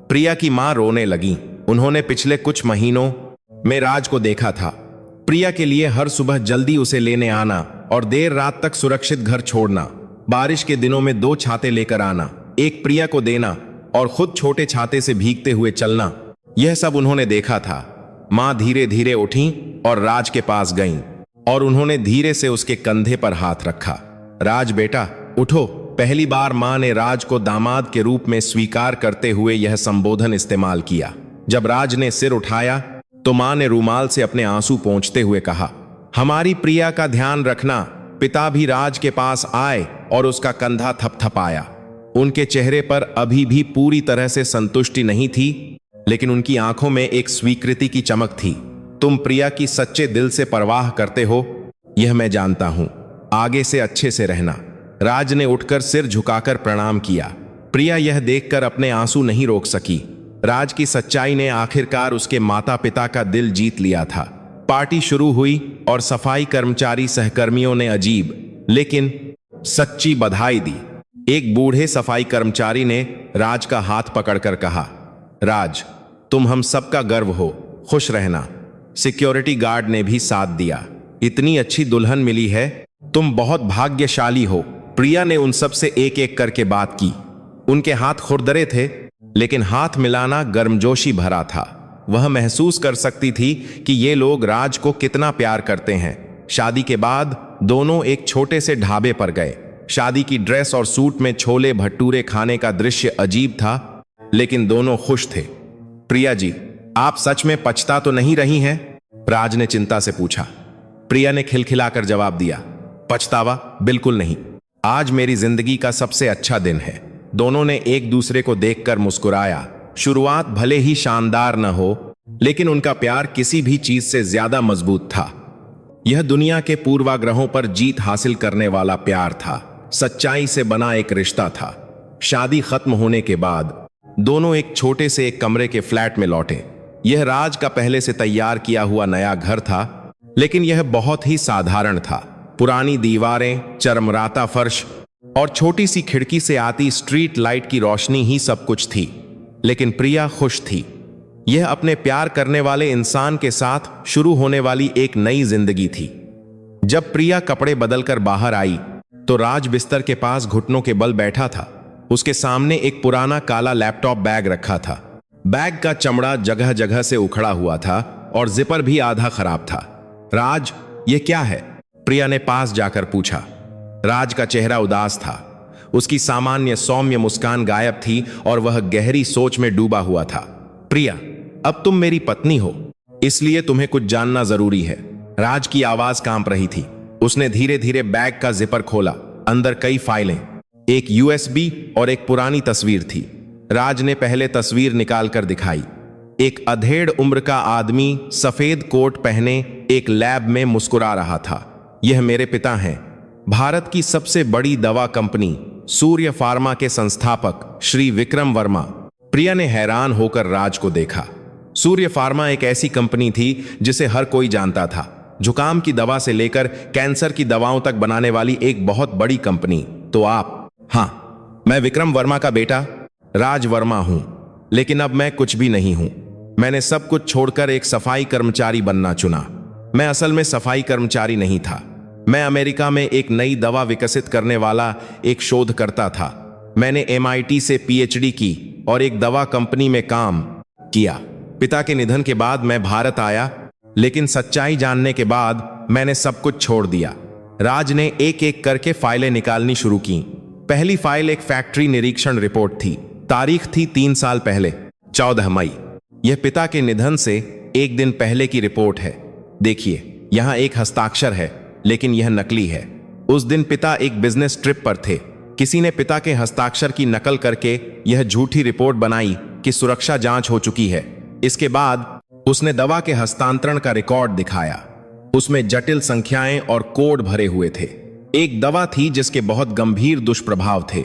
प्रिया की मां रोने लगी। उन्होंने पिछले कुछ महीनों में राज को देखा था। प्रिया के लिए हर सुबह जल्दी उसे लेने आना और देर रात तक सुरक्षित घर छोड़ना, बारिश के दिनों में 2 छाते लेकर आना, एक प्रिया को देना और खुद छोटे छाते से भीगते हुए चलना, यह सब उन्होंने देखा था। मां धीरे धीरे उठी और राज के पास गईं और उन्होंने धीरे से उसके कंधे पर हाथ रखा। राज बेटा उठो। पहली बार मां ने राज को दामाद के रूप में स्वीकार करते हुए यह संबोधन इस्तेमाल किया। जब राज ने सिर उठाया तो मां ने रूमाल से अपने आंसू पोंछते हुए कहा, हमारी प्रिया का ध्यान रखना। पिता भी राज के पास आए और उसका कंधा थपथपाया। उनके चेहरे पर अभी भी पूरी तरह से संतुष्टि नहीं थी, लेकिन उनकी आंखों में एक स्वीकृति की चमक थी। तुम प्रिया की सच्चे दिल से परवाह करते हो, यह मैं जानता हूं। आगे से अच्छे से रहना। राज ने उठकर सिर झुकाकर प्रणाम किया। प्रिया यह देखकर अपने आंसू नहीं रोक सकी। राज की सच्चाई ने आखिरकार उसके माता पिता का दिल जीत लिया था। पार्टी शुरू हुई और सफाई कर्मचारी सहकर्मियों ने अजीब लेकिन सच्ची बधाई दी। एक बूढ़े सफाई कर्मचारी ने राज का हाथ पकड़कर कहा, राज तुम हम सबका गर्व हो, खुश रहना। सिक्योरिटी गार्ड ने भी साथ दिया। इतनी अच्छी दुल्हन मिली है, तुम बहुत भाग्यशाली हो। प्रिया ने उन सब से एक एक करके बात की। उनके हाथ खुरदरे थे, लेकिन हाथ मिलाना गर्मजोशी भरा था। वह महसूस कर सकती थी कि ये लोग राज को कितना प्यार करते हैं। शादी के बाद दोनों एक छोटे से ढाबे पर गए। शादी की ड्रेस और सूट में छोले भटूरे खाने का दृश्य अजीब था, लेकिन दोनों खुश थे। प्रिया जी, आप सच में पछता तो नहीं रही हैं? राज ने चिंता से पूछा। प्रिया ने खिलखिलाकर जवाब दिया, पछतावा बिल्कुल नहीं। आज मेरी जिंदगी का सबसे अच्छा दिन है। दोनों ने एक दूसरे को देखकर मुस्कुराया। शुरुआत भले ही शानदार न हो, लेकिन उनका प्यार किसी भी चीज से ज्यादा मजबूत था। यह दुनिया के पूर्वाग्रहों पर जीत हासिल करने वाला प्यार था, सच्चाई से बना एक रिश्ता था। शादी खत्म होने के बाद दोनों एक छोटे से एक कमरे के फ्लैट में लौटे। यह राज का पहले से तैयार किया हुआ नया घर था, लेकिन यह बहुत ही साधारण था। पुरानी दीवारें, चरमराता फर्श और छोटी सी खिड़की से आती स्ट्रीट लाइट की रोशनी ही सब कुछ थी। लेकिन प्रिया खुश थी। यह अपने प्यार करने वाले इंसान के साथ शुरू होने वाली एक नई जिंदगी थी। जब प्रिया कपड़े बदलकर बाहर आई तो राज बिस्तर के पास घुटनों के बल बैठा था। उसके सामने एक पुराना काला लैपटॉप बैग रखा था। बैग का चमड़ा जगह जगह से उखड़ा हुआ था और जिपर भी आधा खराब था। राज, ये क्या है? प्रिया ने पास जाकर पूछा। राज का चेहरा उदास था। उसकी सामान्य सौम्य मुस्कान गायब थी और वह गहरी सोच में डूबा हुआ था। प्रिया, अब तुम मेरी पत्नी हो, इसलिए तुम्हें कुछ जानना जरूरी है। राज की आवाज कांप रही थी। उसने धीरे धीरे बैग का जिपर खोला। अंदर कई फाइलें, एक यूएसबी और एक पुरानी तस्वीर थी। राज ने पहले तस्वीर निकालकर दिखाई। एक अधेड़ उम्र का आदमी सफेद कोट पहने एक लैब में मुस्कुरा रहा था। यह मेरे पिता हैं, भारत की सबसे बड़ी दवा कंपनी सूर्य फार्मा के संस्थापक श्री विक्रम वर्मा। प्रिया ने हैरान होकर राज को देखा। सूर्य फार्मा एक ऐसी कंपनी थी जिसे हर कोई जानता था। जुकाम की दवा से लेकर कैंसर की दवाओं तक बनाने वाली एक बहुत बड़ी कंपनी। तो आप? हाँ, मैं विक्रम वर्मा का बेटा राज वर्मा हूं, लेकिन अब मैं कुछ भी नहीं हूं। मैंने सब कुछ छोड़कर एक सफाई कर्मचारी बनना चुना। मैं असल में सफाई कर्मचारी नहीं था। मैं अमेरिका में एक नई दवा विकसित करने वाला एक शोधकर्ता था। मैंने MIT से PhD की और एक दवा कंपनी में काम किया। पिता के निधन के बाद मैं भारत आया, लेकिन सच्चाई जानने के बाद मैंने सब कुछ छोड़ दिया। राज ने एक एक करके फाइलें निकालनी शुरू की। पहली फाइल एक फैक्ट्री निरीक्षण रिपोर्ट थी। तारीख थी 3 साल पहले, 14 मई। यह पिता के निधन से एक दिन पहले की रिपोर्ट है। देखिए, यहां एक हस्ताक्षर है, लेकिन यह नकली है। उस दिन पिता एक बिजनेस ट्रिप पर थे। किसी ने पिता के हस्ताक्षर की नकल करके यह झूठी रिपोर्ट बनाई कि सुरक्षा जांच हो चुकी है। इसके बाद उसने दवा के हस्तांतरण का रिकॉर्ड दिखाया। उसमें जटिल संख्याएं और कोड भरे हुए थे। एक दवा थी जिसके बहुत गंभीर दुष्प्रभाव थे।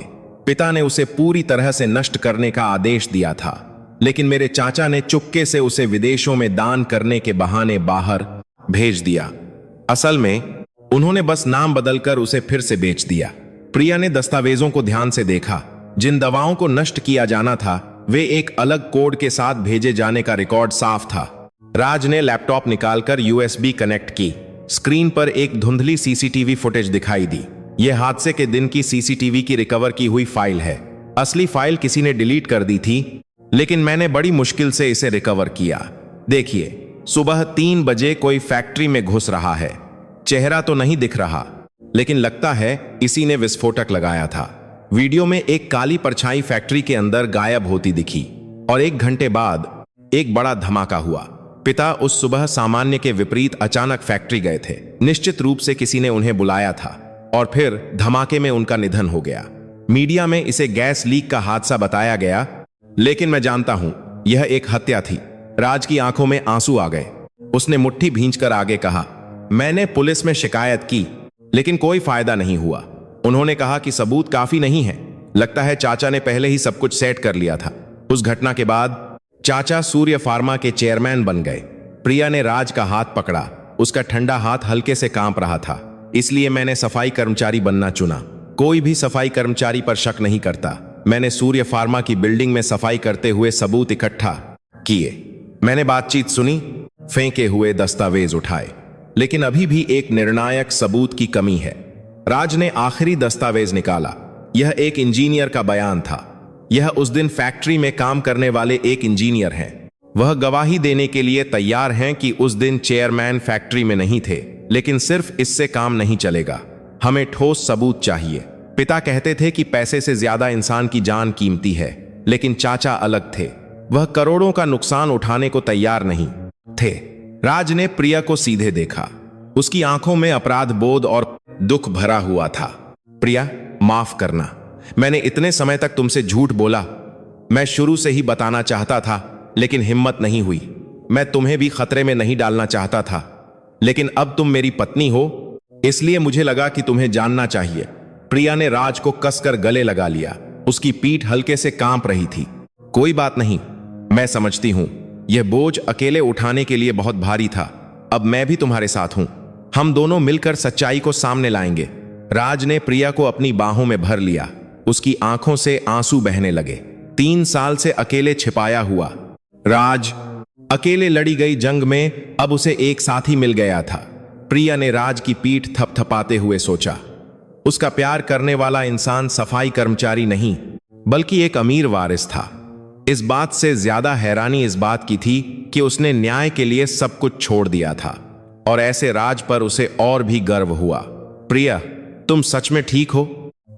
पिता ने उसे पूरी तरह से नष्ट करने का आदेश दिया था, लेकिन मेरे चाचा ने चुपके से उसे विदेशों में दान करने के बहाने बाहर भेज दिया। असल में उन्होंने बस नाम बदलकर उसे फिर से बेच दिया। प्रिया ने दस्तावेजों को ध्यान से देखा। जिन दवाओं को नष्ट किया जाना था, वे एक अलग कोड के साथ भेजे जाने का रिकॉर्ड साफ था। राज ने लैपटॉप निकालकर USB कनेक्ट की। स्क्रीन पर एक धुंधली CCTV फुटेज दिखाई दी। यह हादसे के दिन की CCTV की रिकवर की हुई फाइल है। असली फाइल किसी ने डिलीट कर दी थी, लेकिन मैंने बड़ी मुश्किल से इसे रिकवर किया। देखिए, सुबह 3 बजे कोई फैक्ट्री में घुस रहा है। चेहरा तो नहीं दिख रहा, लेकिन लगता है इसी ने विस्फोटक लगाया था। वीडियो में एक काली परछाई फैक्ट्री के अंदर गायब होती दिखी और 1 घंटे बाद एक बड़ा धमाका हुआ। पिता उस सुबह सामान्य के विपरीत अचानक फैक्ट्री गए थे। निश्चित रूप से किसी ने उन्हें बुलाया था और फिर धमाके में उनका निधन हो गया। मीडिया में इसे गैस लीक का हादसा बताया गया, लेकिन मैं जानता हूं यह एक हत्या थी। राज की आंखों में आंसू आ गए। उसने मुट्ठी भींचकर आगे कहा, मैंने पुलिस में शिकायत की, लेकिन कोई फायदा नहीं हुआ। उन्होंने कहा कि सबूत काफी नहीं है। लगता है चाचा ने पहले ही सब कुछ सेट कर लिया था। उस घटना के बाद चाचा सूर्य फार्मा के चेयरमैन बन गए। प्रिया ने राज का हाथ पकड़ा। उसका ठंडा हाथ हल्के से कांप रहा था। इसलिए मैंने सफाई कर्मचारी बनना चुना। कोई भी सफाई कर्मचारी पर शक नहीं करता। मैंने सूर्य फार्मा की बिल्डिंग में सफाई करते हुए सबूत इकट्ठा किए। मैंने बातचीत सुनी, फेंके हुए दस्तावेज उठाए, लेकिन अभी भी एक निर्णायक सबूत की कमी है। राज ने आखिरी दस्तावेज निकाला। यह एक इंजीनियर का बयान था। यह उस दिन फैक्ट्री में काम करने वाले एक इंजीनियर हैं। वह गवाही देने के लिए तैयार हैं कि उस दिन चेयरमैन फैक्ट्री में नहीं थे, लेकिन सिर्फ इससे काम नहीं चलेगा। हमें ठोस सबूत चाहिए। पिता कहते थे कि पैसे से ज्यादा इंसान की जान कीमती है, लेकिन चाचा अलग थे। वह करोड़ों का नुकसान उठाने को तैयार नहीं थे। राज ने प्रिया को सीधे देखा। उसकी आंखों में अपराध बोध और दुख भरा हुआ था। प्रिया, माफ करना, मैंने इतने समय तक तुमसे झूठ बोला। मैं शुरू से ही बताना चाहता था, लेकिन हिम्मत नहीं हुई। मैं तुम्हें भी खतरे में नहीं डालना चाहता था, लेकिन अब तुम मेरी पत्नी हो, इसलिए मुझे लगा कि तुम्हें जानना चाहिए। प्रिया ने राज को कसकर गले लगा लिया। उसकी पीठ हल्के से कांप रही थी। कोई बात नहीं, मैं समझती हूं यह बोझ अकेले उठाने के लिए बहुत भारी था। अब मैं भी तुम्हारे साथ हूं। हम दोनों मिलकर सच्चाई को सामने लाएंगे। राज ने प्रिया को अपनी बाहों में भर लिया। उसकी आंखों से आंसू बहने लगे। 3 साल से अकेले छिपाया हुआ राज, अकेले लड़ी गई जंग में अब उसे एक साथी मिल गया था। प्रिया ने राज की पीठ थपथपाते हुए सोचा, उसका प्यार करने वाला इंसान सफाई कर्मचारी नहीं, बल्कि एक अमीर वारिस था। इस बात से ज्यादा हैरानी इस बात की थी कि उसने न्याय के लिए सब कुछ छोड़ दिया था, और ऐसे राज पर उसे और भी गर्व हुआ। प्रिया, तुम सच में ठीक हो?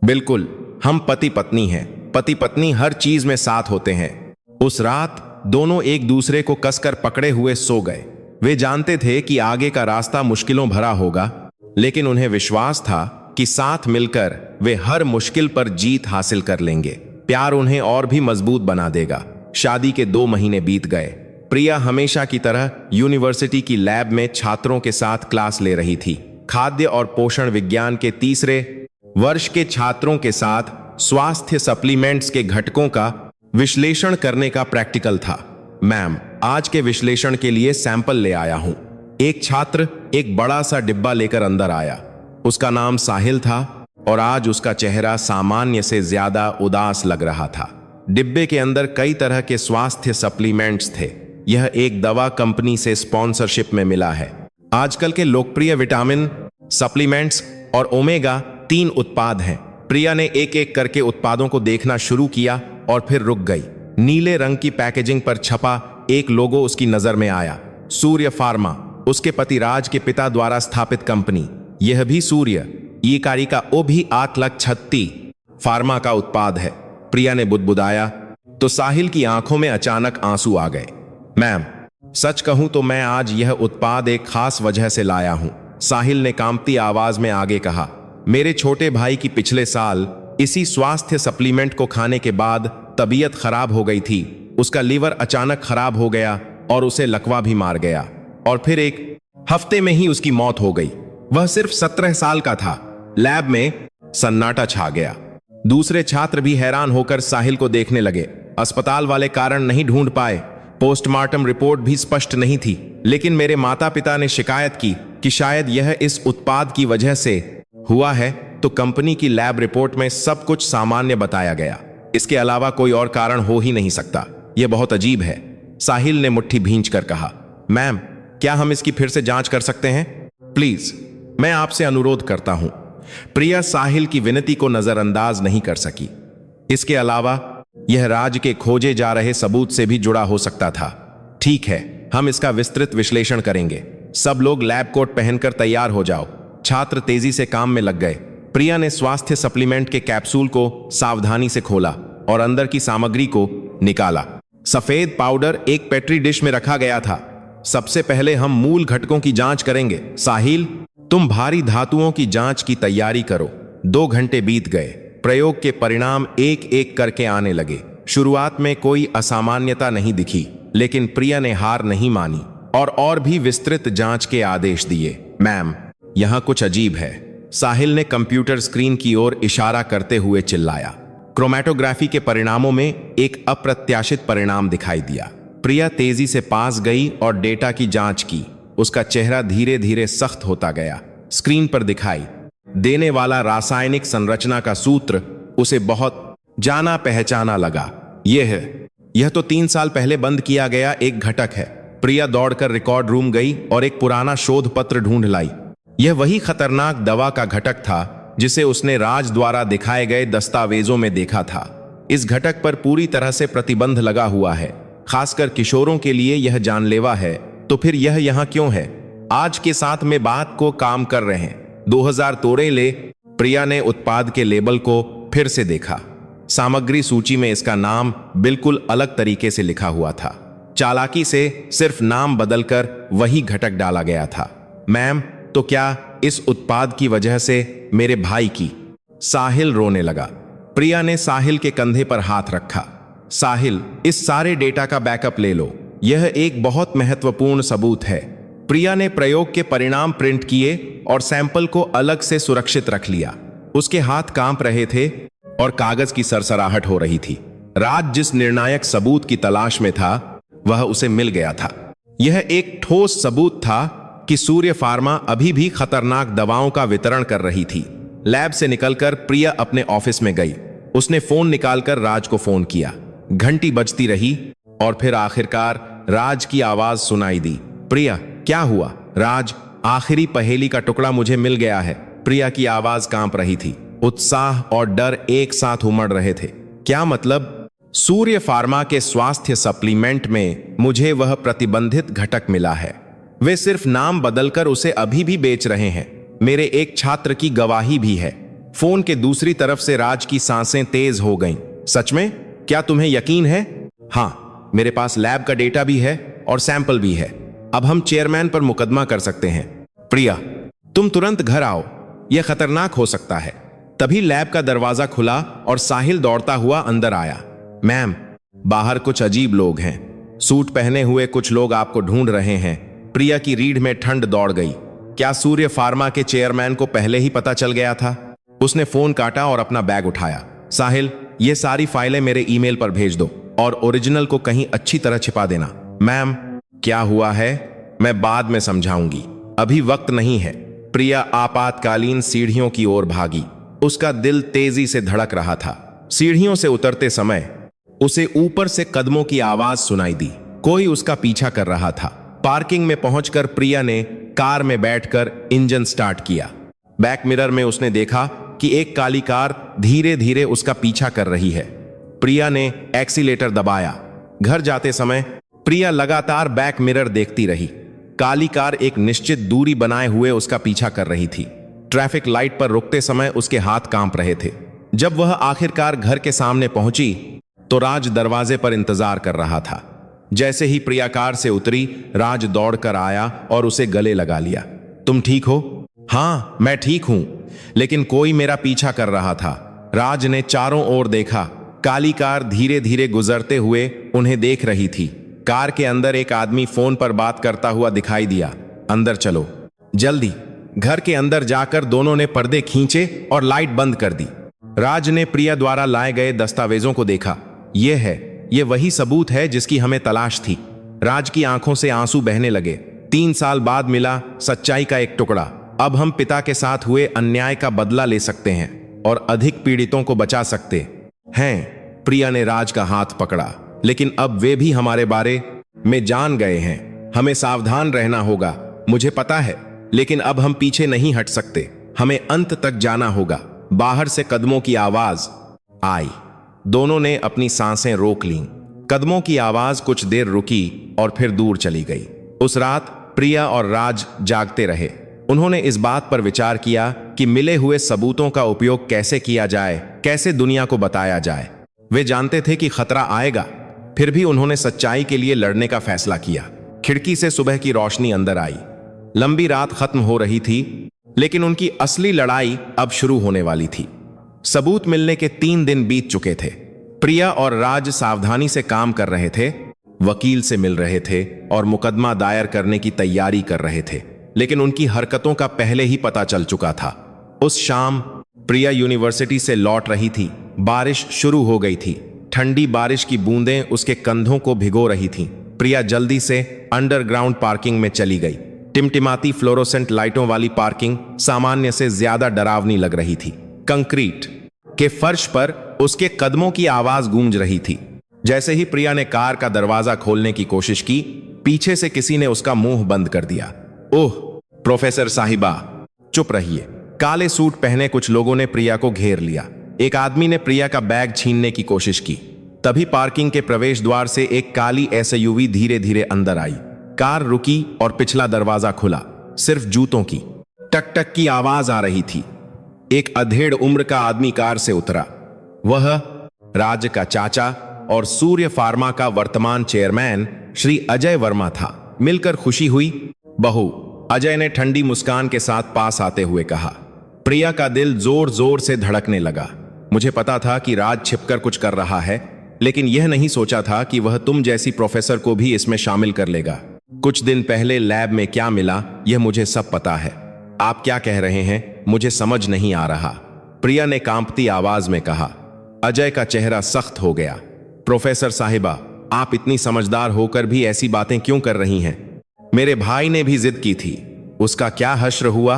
बिल्कुल, हम पति पत्नी हैं। पति पत्नी हर चीज में साथ होते हैं। उस रात दोनों एक दूसरे को कसकर पकड़े हुए सो गए। वे जानते थे कि आगे का रास्ता मुश्किलों भरा होगा, लेकिन उन्हें विश्वास था कि साथ मिलकर वे हर मुश्किल पर जीत हासिल कर लेंगे। प्यार उन्हें और भी मजबूत बना देगा। शादी के 2 महीने बीत गए। प्रिया हमेशा की तरह यूनिवर्सिटी की लैब में छात्रों के साथ क्लास ले रही थी। खाद्य और पोषण विज्ञान के 3रे वर्ष के छात्रों के साथ स्वास्थ्य सप्लीमेंट्स के घटकों का विश्लेषण करने का प्रैक्टिकल था। मैम, आज के विश्लेषण के लिए सैंपल ले आया हूं। एक छात्र एक बड़ा सा डिब्बा लेकर अंदर आया। उसका नाम साहिल था और आज उसका चेहरा सामान्य से ज्यादा उदास लग रहा था। डिब्बे के अंदर कई तरह के स्वास्थ्य सप्लीमेंट्स थे। यह एक दवा कंपनी से स्पॉन्सरशिप में मिला है। आजकल के लोकप्रिय विटामिन, सप्लीमेंट्स और ओमेगा 3 उत्पाद हैं। प्रिया ने एक एक करके उत्पादों को देखना शुरू किया और फिर रुक गई। नीले रंग की पैकेजिंग पर छपा एक लोगो उसकी नजर में आया। सूर्य फार्मा, उसके पति राज के पिता द्वारा स्थापित कंपनी। यह भी सूर्य ई कारी का ओ भी 8,36,000 फार्मा का उत्पाद है। प्रिया ने बुदबुदाया तो साहिल की आंखों में अचानक आंसू आ गए। मैम, सच कहूं तो मैं आज यह उत्पाद एक खास वजह से लाया हूं, साहिल ने कांपती आवाज में आगे कहा। मेरे छोटे भाई की पिछले साल इसी स्वास्थ्य सप्लीमेंट को खाने के बाद तबीयत खराब हो गई थी। उसका लीवर अचानक खराब हो गया और उसे लकवा भी मार गया और फिर एक हफ्ते में ही उसकी मौत हो गई। वह सिर्फ 17 साल का था। लैब में सन्नाटा छा गया। दूसरे छात्र भी हैरान होकर साहिल को देखने लगे। अस्पताल वाले कारण नहीं ढूंढ पाए, पोस्टमार्टम रिपोर्ट भी स्पष्ट नहीं थी, लेकिन मेरे माता पिता ने शिकायत की कि शायद यह इस उत्पाद की वजह से हुआ है, तो कंपनी की लैब रिपोर्ट में सब कुछ सामान्य बताया गया। इसके अलावा कोई और कारण हो ही नहीं सकता। यह बहुत अजीब है, साहिल ने मुट्ठी भींच कर कहा। मैम, क्या हम इसकी फिर से जांच कर सकते हैं? प्लीज, मैं आपसे अनुरोध करता हूं। प्रिया साहिल की विनती को नजरअंदाज नहीं कर सकी। इसके अलावा यह राज के खोजे जा रहे सबूत से भी जुड़ा हो सकता था। ठीक है, हम इसका विस्तृत विश्लेषण करेंगे। सब लोग लैब कोट पहनकर तैयार हो जाओ। छात्र तेजी से काम में लग गए। प्रिया ने स्वास्थ्य सप्लीमेंट के कैप्सूल को सावधानी से खोला और अंदर की सामग्री को निकाला। सफेद पाउडर एक पेट्री डिश में रखा गया था। सबसे पहले हम मूल घटकों की जांच करेंगे। साहिल, तुम भारी धातुओं की जांच की तैयारी करो। 2 घंटे बीत गए। प्रयोग के परिणाम एक एक करके आने लगे। शुरुआत में कोई असामान्यता नहीं दिखी, लेकिन प्रिया ने हार नहीं मानी और भी विस्तृत जांच के आदेश दिए। मैम, यहां कुछ अजीब है, साहिल ने कंप्यूटर स्क्रीन की ओर इशारा करते हुए चिल्लाया। क्रोमैटोग्राफी के परिणामों में एक अप्रत्याशित परिणाम दिखाई दिया। प्रिया तेजी से पास गई और डेटा की जांच की। उसका चेहरा धीरे धीरे सख्त होता गया। स्क्रीन पर दिखाई देने वाला रासायनिक संरचना का सूत्र उसे बहुत जाना पहचाना लगा। यह तो 3 साल पहले बंद किया गया एक घटक है। प्रिया दौड़कर रिकॉर्ड रूम गई और एक पुराना शोध पत्र ढूंढ लाई। यह वही खतरनाक दवा का घटक था जिसे उसने राज द्वारा दिखाए गए दस्तावेजों में देखा था। इस घटक पर पूरी तरह से प्रतिबंध लगा हुआ है। खासकर किशोरों के लिए यह जानलेवा है। तो फिर यह यहां क्यों है? आज के साथ में बात को काम कर रहे हैं। 2000 तोड़े ले। प्रिया ने उत्पाद के लेबल को फिर से देखा। सामग्री सूची में इसका नाम बिल्कुल अलग तरीके से लिखा हुआ था। चालाकी से सिर्फ नाम बदलकर वही घटक डाला गया था। मैम, तो क्या इस उत्पाद की वजह से मेरे भाई की? साहिल रोने लगा। प्रिया ने साहिल के कंधे पर हाथ रखा। साहिल, इस सारे डेटा का बैकअप ले लो। यह एक बहुत महत्वपूर्ण सबूत है। प्रिया ने प्रयोग के परिणाम प्रिंट किए और सैंपल को अलग से सुरक्षित रख लिया। उसके हाथ कांप रहे थे और कागज की सरसराहट हो रही थी। राज जिस निर्णायक सबूत की तलाश में था, वह उसे मिल गया था। यह एक ठोस सबूत था कि सूर्य फार्मा अभी भी खतरनाक दवाओं का वितरण कर रही थी। लैब से निकलकर प्रिया अपने ऑफिस में गई। उसने फोन निकालकर राज को फोन किया। घंटी बजती रही और फिर आखिरकार राज की आवाज सुनाई दी। प्रिया, क्या हुआ? राज, आखिरी पहेली का टुकड़ा मुझे मिल गया है। प्रिया की आवाज कांप रही थी। उत्साह और डर एक साथ उमड़ रहे थे। क्या मतलब? सूर्य फार्मा के स्वास्थ्य सप्लीमेंट में मुझे वह प्रतिबंधित घटक मिला है। वे सिर्फ नाम बदलकर उसे अभी भी बेच रहे हैं। मेरे एक छात्र की गवाही भी है। फोन के दूसरी तरफ से राज की सांसें तेज हो गईं। सच में? क्या तुम्हें यकीन है? हाँ, मेरे पास लैब का डेटा भी है और सैंपल भी है। अब हम चेयरमैन पर मुकदमा कर सकते हैं। प्रिया, तुम तुरंत घर आओ, यह खतरनाक हो सकता है। तभी लैब का दरवाजा खुला और साहिल दौड़ता हुआ अंदर आया। मैम, बाहर कुछ अजीब लोग हैं। सूट पहने हुए कुछ लोग आपको ढूंढ रहे हैं। प्रिया की रीढ़ में ठंड दौड़ गई। क्या सूर्य फार्मा के चेयरमैन को पहले ही पता चल गया था? उसने फोन काटा और अपना बैग उठाया। साहिल, ये सारी फाइलें मेरे ईमेल पर भेज दो और ओरिजिनल को कहीं अच्छी तरह छिपा देना। मैम, क्या हुआ है? मैं बाद में समझाऊंगी। अभी वक्त नहीं है। प्रिया आपातकालीन सीढ़ियों की ओर भागी। उसका दिल तेजी से धड़क रहा था। सीढ़ियों से उतरते समय उसे ऊपर से कदमों की आवाज सुनाई दी। कोई उसका पीछा कर रहा था। पार्किंग में पहुंचकर प्रिया ने कार में बैठकर इंजन स्टार्ट किया। बैक मिरर में उसने देखा कि एक काली कार धीरे धीरे उसका पीछा कर रही है। प्रिया ने एक्सीलेटर दबाया। घर जाते समय प्रिया लगातार बैक मिरर देखती रही। काली कार एक निश्चित दूरी बनाए हुए उसका पीछा कर रही थी। ट्रैफिक लाइट पर रुकते समय उसके हाथ कांप रहे थे। जब वह आखिरकार घर के सामने पहुंची तो राज दरवाजे पर इंतजार कर रहा था। जैसे ही प्रिया कार से उतरी, राज दौड़कर आया और उसे गले लगा लिया। तुम ठीक हो? हाँ, मैं ठीक हूं, लेकिन कोई मेरा पीछा कर रहा था। राज ने चारों ओर देखा। काली कार धीरे धीरे गुजरते हुए उन्हें देख रही थी। कार के अंदर एक आदमी फोन पर बात करता हुआ दिखाई दिया। अंदर चलो, जल्दी। घर के अंदर जाकर दोनों ने पर्दे खींचे और लाइट बंद कर दी। राज ने प्रिया द्वारा लाए गए दस्तावेजों को देखा। ये वही सबूत है जिसकी हमें तलाश थी। राज की आंखों से आंसू बहने लगे। 3 साल बाद मिला सच्चाई का एक टुकड़ा। अब हम पिता के साथ हुए अन्याय का बदला ले सकते हैं और अधिक पीड़ितों को बचा सकते हैं। प्रिया ने राज का हाथ पकड़ा। लेकिन अब वे भी हमारे बारे में जान गए हैं। हमें सावधान रहना होगा। मुझे पता है, लेकिन अब हम पीछे नहीं हट सकते। हमें अंत तक जाना होगा। बाहर से कदमों की आवाज आई। दोनों ने अपनी सांसें रोक लीं। कदमों की आवाज कुछ देर रुकी और फिर दूर चली गई। उस रात प्रिया और राज जागते रहे। उन्होंने इस बात पर विचार किया कि मिले हुए सबूतों का उपयोग कैसे किया जाए, कैसे दुनिया को बताया जाए। वे जानते थे कि खतरा आएगा, फिर भी उन्होंने सच्चाई के लिए लड़ने का फैसला किया। खिड़की से सुबह की रोशनी अंदर आई। लंबी रात खत्म हो रही थी, लेकिन उनकी असली लड़ाई अब शुरू होने वाली थी। सबूत मिलने के 3 दिन बीत चुके थे। प्रिया और राज सावधानी से काम कर रहे थे, वकील से मिल रहे थे और मुकदमा दायर करने की तैयारी कर रहे थे, लेकिन उनकी हरकतों का पहले ही पता चल चुका था। उस शाम प्रिया यूनिवर्सिटी से लौट रही थी। बारिश शुरू हो गई थी। ठंडी बारिश की बूंदें उसके कंधों को भिगो रही थीं। प्रिया जल्दी से अंडरग्राउंड पार्किंग में चली गई। टिमटिमाती फ्लोरोसेंट लाइटों वाली पार्किंग सामान्य से ज्यादा डरावनी लग रही थी। कंक्रीट के फर्श पर उसके कदमों की आवाज गूंज रही थी। जैसे ही प्रिया ने कार का दरवाजा खोलने की कोशिश की, पीछे से किसी ने उसका मुंह बंद कर दिया। ओह, प्रोफेसर साहिबा, चुप रहिए। काले सूट पहने कुछ लोगों ने प्रिया को घेर लिया। एक आदमी ने प्रिया का बैग छीनने की कोशिश की। तभी पार्किंग के प्रवेश द्वार से एक काली एसयूवी धीरे धीरे अंदर आई। कार रुकी और पिछला दरवाजा खुला। सिर्फ जूतों की टक टक की आवाज आ रही थी। एक अधेड़ उम्र का आदमी कार से उतरा। वह राज का चाचा और सूर्य फार्मा का वर्तमान चेयरमैन श्री अजय वर्मा था। मिलकर खुशी हुई, बहू, अजय ने ठंडी मुस्कान के साथ पास आते हुए कहा। प्रिया का दिल जोर जोर से धड़कने लगा। मुझे पता था कि राज छिपकर कुछ कर रहा है, लेकिन यह नहीं सोचा था कि वह तुम जैसी प्रोफेसर को भी इसमें शामिल कर लेगा। कुछ दिन पहले लैब में क्या मिला, यह मुझे सब पता है। आप क्या कह रहे हैं, मुझे समझ नहीं आ रहा, प्रिया ने कांपती आवाज में कहा। अजय का चेहरा सख्त हो गया। प्रोफेसर साहिबा, आप इतनी समझदार होकर भी ऐसी बातें क्यों कर रही हैं? मेरे भाई ने भी जिद की थी। उसका क्या हश्र हुआ,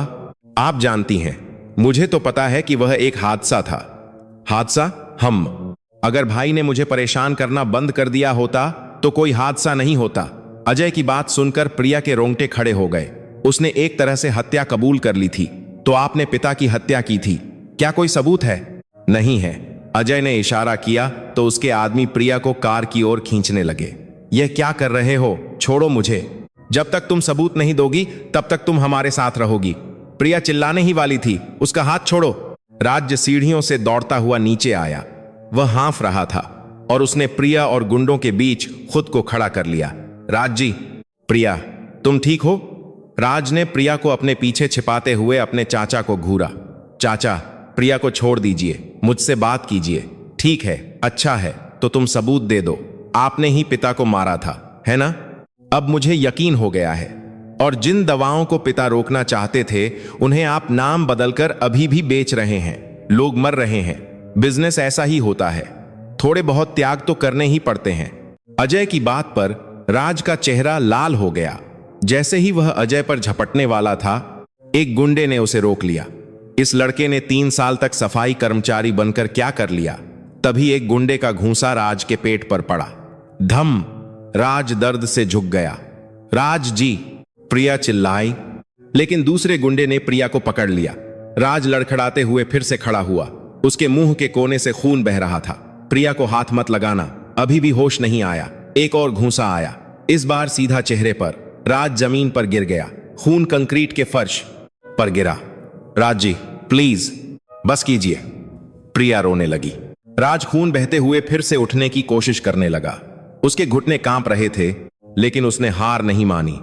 आप जानती हैं। मुझे तो पता है कि वह एक हादसा था। हादसा? अगर भाई ने मुझे परेशान करना बंद कर दिया होता तो कोई हादसा नहीं होता। अजय की बात सुनकर प्रिया के रोंगटे खड़े हो गए। उसने एक तरह से हत्या कबूल कर ली थी। तो आपने पिता की हत्या की थी, क्या कोई सबूत है? नहीं है। अजय ने इशारा किया तो उसके आदमी प्रिया को कार की ओर खींचने लगे। यह क्या कर रहे हो? छोड़ो मुझे। जब तक तुम सबूत नहीं दोगी तब तक तुम हमारे साथ रहोगी। प्रिया चिल्लाने ही वाली थी। उसका हाथ छोड़ो। राज्य सीढ़ियों से दौड़ता हुआ नीचे आया। वह हाँफ रहा था और उसने प्रिया और गुंडों के बीच खुद को खड़ा कर लिया। राज जी, प्रिया, तुम ठीक हो? राज ने प्रिया को अपने पीछे छिपाते हुए अपने चाचा को घूरा। चाचा, प्रिया को छोड़ दीजिए, मुझसे बात कीजिए। ठीक है, अच्छा है, तो तुम सबूत दे दो। आपने ही पिता को मारा था, है ना? अब मुझे यकीन हो गया है। और जिन दवाओं को पिता रोकना चाहते थे उन्हें आप नाम बदलकर अभी भी बेच रहे हैं। लोग मर रहे हैं। बिजनेस ऐसा ही होता है, थोड़े बहुत त्याग तो करने ही पड़ते हैं। अजय की बात पर राज का चेहरा लाल हो गया। जैसे ही वह अजय पर झपटने वाला था, एक गुंडे ने उसे रोक लिया। इस लड़के ने 3 साल तक सफाई कर्मचारी बनकर क्या कर लिया? तभी एक गुंडे का घूंसा राज के पेट पर पड़ा। धम! राज दर्द से झुक गया। राज जी! प्रिया चिल्लाई, लेकिन दूसरे गुंडे ने प्रिया को पकड़ लिया। राज लड़खड़ाते हुए फिर से खड़ा हुआ। उसके मुंह के कोने से खून बह रहा था। प्रिया को हाथ मत लगाना, अभी भी होश नहीं आया। एक और घूंसा आया, इस बार सीधा चेहरे पर। राज जमीन पर गिर गया। खून कंक्रीट के फर्श पर गिरा। राज जी प्लीज बस कीजिए। प्रिया रोने लगी। राज खून बहते हुए फिर से उठने की कोशिश करने लगा। उसके घुटने कांप रहे थे, लेकिन उसने हार नहीं मानी।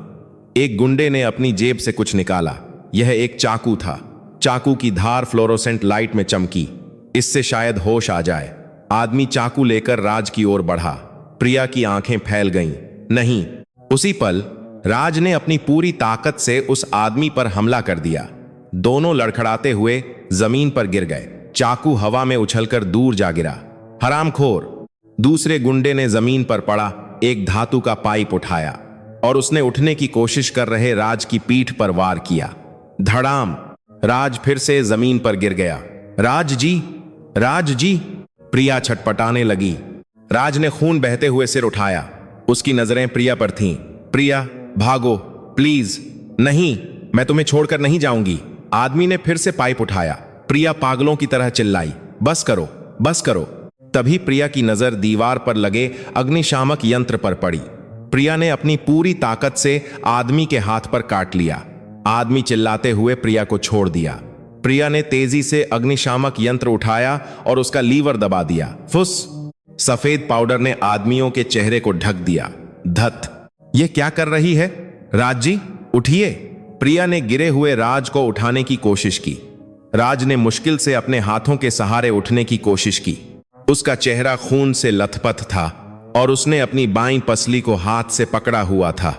एक गुंडे ने अपनी जेब से कुछ निकाला। यह एक चाकू था। चाकू की धार फ्लोरोसेंट लाइट में चमकी। इससे शायद होश आ जाए। आदमी चाकू लेकर राज की ओर बढ़ा। प्रिया की आंखें फैल गईं। नहीं, उसी पल राज ने अपनी पूरी ताकत से उस आदमी पर हमला कर दिया। दोनों लड़खड़ाते हुए जमीन पर गिर गए। चाकू हवा में उछलकर दूर जा गिरा। हरामखोर! दूसरे गुंडे ने जमीन पर पड़ा एक धातु का पाइप उठाया और उसने उठने की कोशिश कर रहे राज की पीठ पर वार किया। धड़ाम! राज फिर से जमीन पर गिर गया। राज जी! राज जी! प्रिया छटपटाने लगी। राज ने खून बहते हुए सिर उठाया। उसकी नजरें प्रिया पर थीं। प्रिया, भागो प्लीज। नहीं, मैं तुम्हें छोड़कर नहीं जाऊंगी। आदमी ने फिर से पाइप उठाया। प्रिया पागलों की तरह चिल्लाई, बस करो, बस करो। तभी प्रिया की नजर दीवार पर लगे अग्निशामक यंत्र पर पड़ी। प्रिया ने अपनी पूरी ताकत से आदमी के हाथ पर काट लिया। आदमी चिल्लाते हुए प्रिया को छोड़ दिया। प्रिया ने तेजी से अग्निशामक यंत्र उठाया और उसका लीवर दबा दिया। फुस! सफेद पाउडर ने आदमियों के चेहरे को ढक दिया। धत! ये क्या कर रही है? राज जी उठिए! प्रिया ने गिरे हुए राज को उठाने की कोशिश की। राज ने मुश्किल से अपने हाथों के सहारे उठने की कोशिश की। उसका चेहरा खून से लथपथ था और उसने अपनी बाईं पसली को हाथ से पकड़ा हुआ था।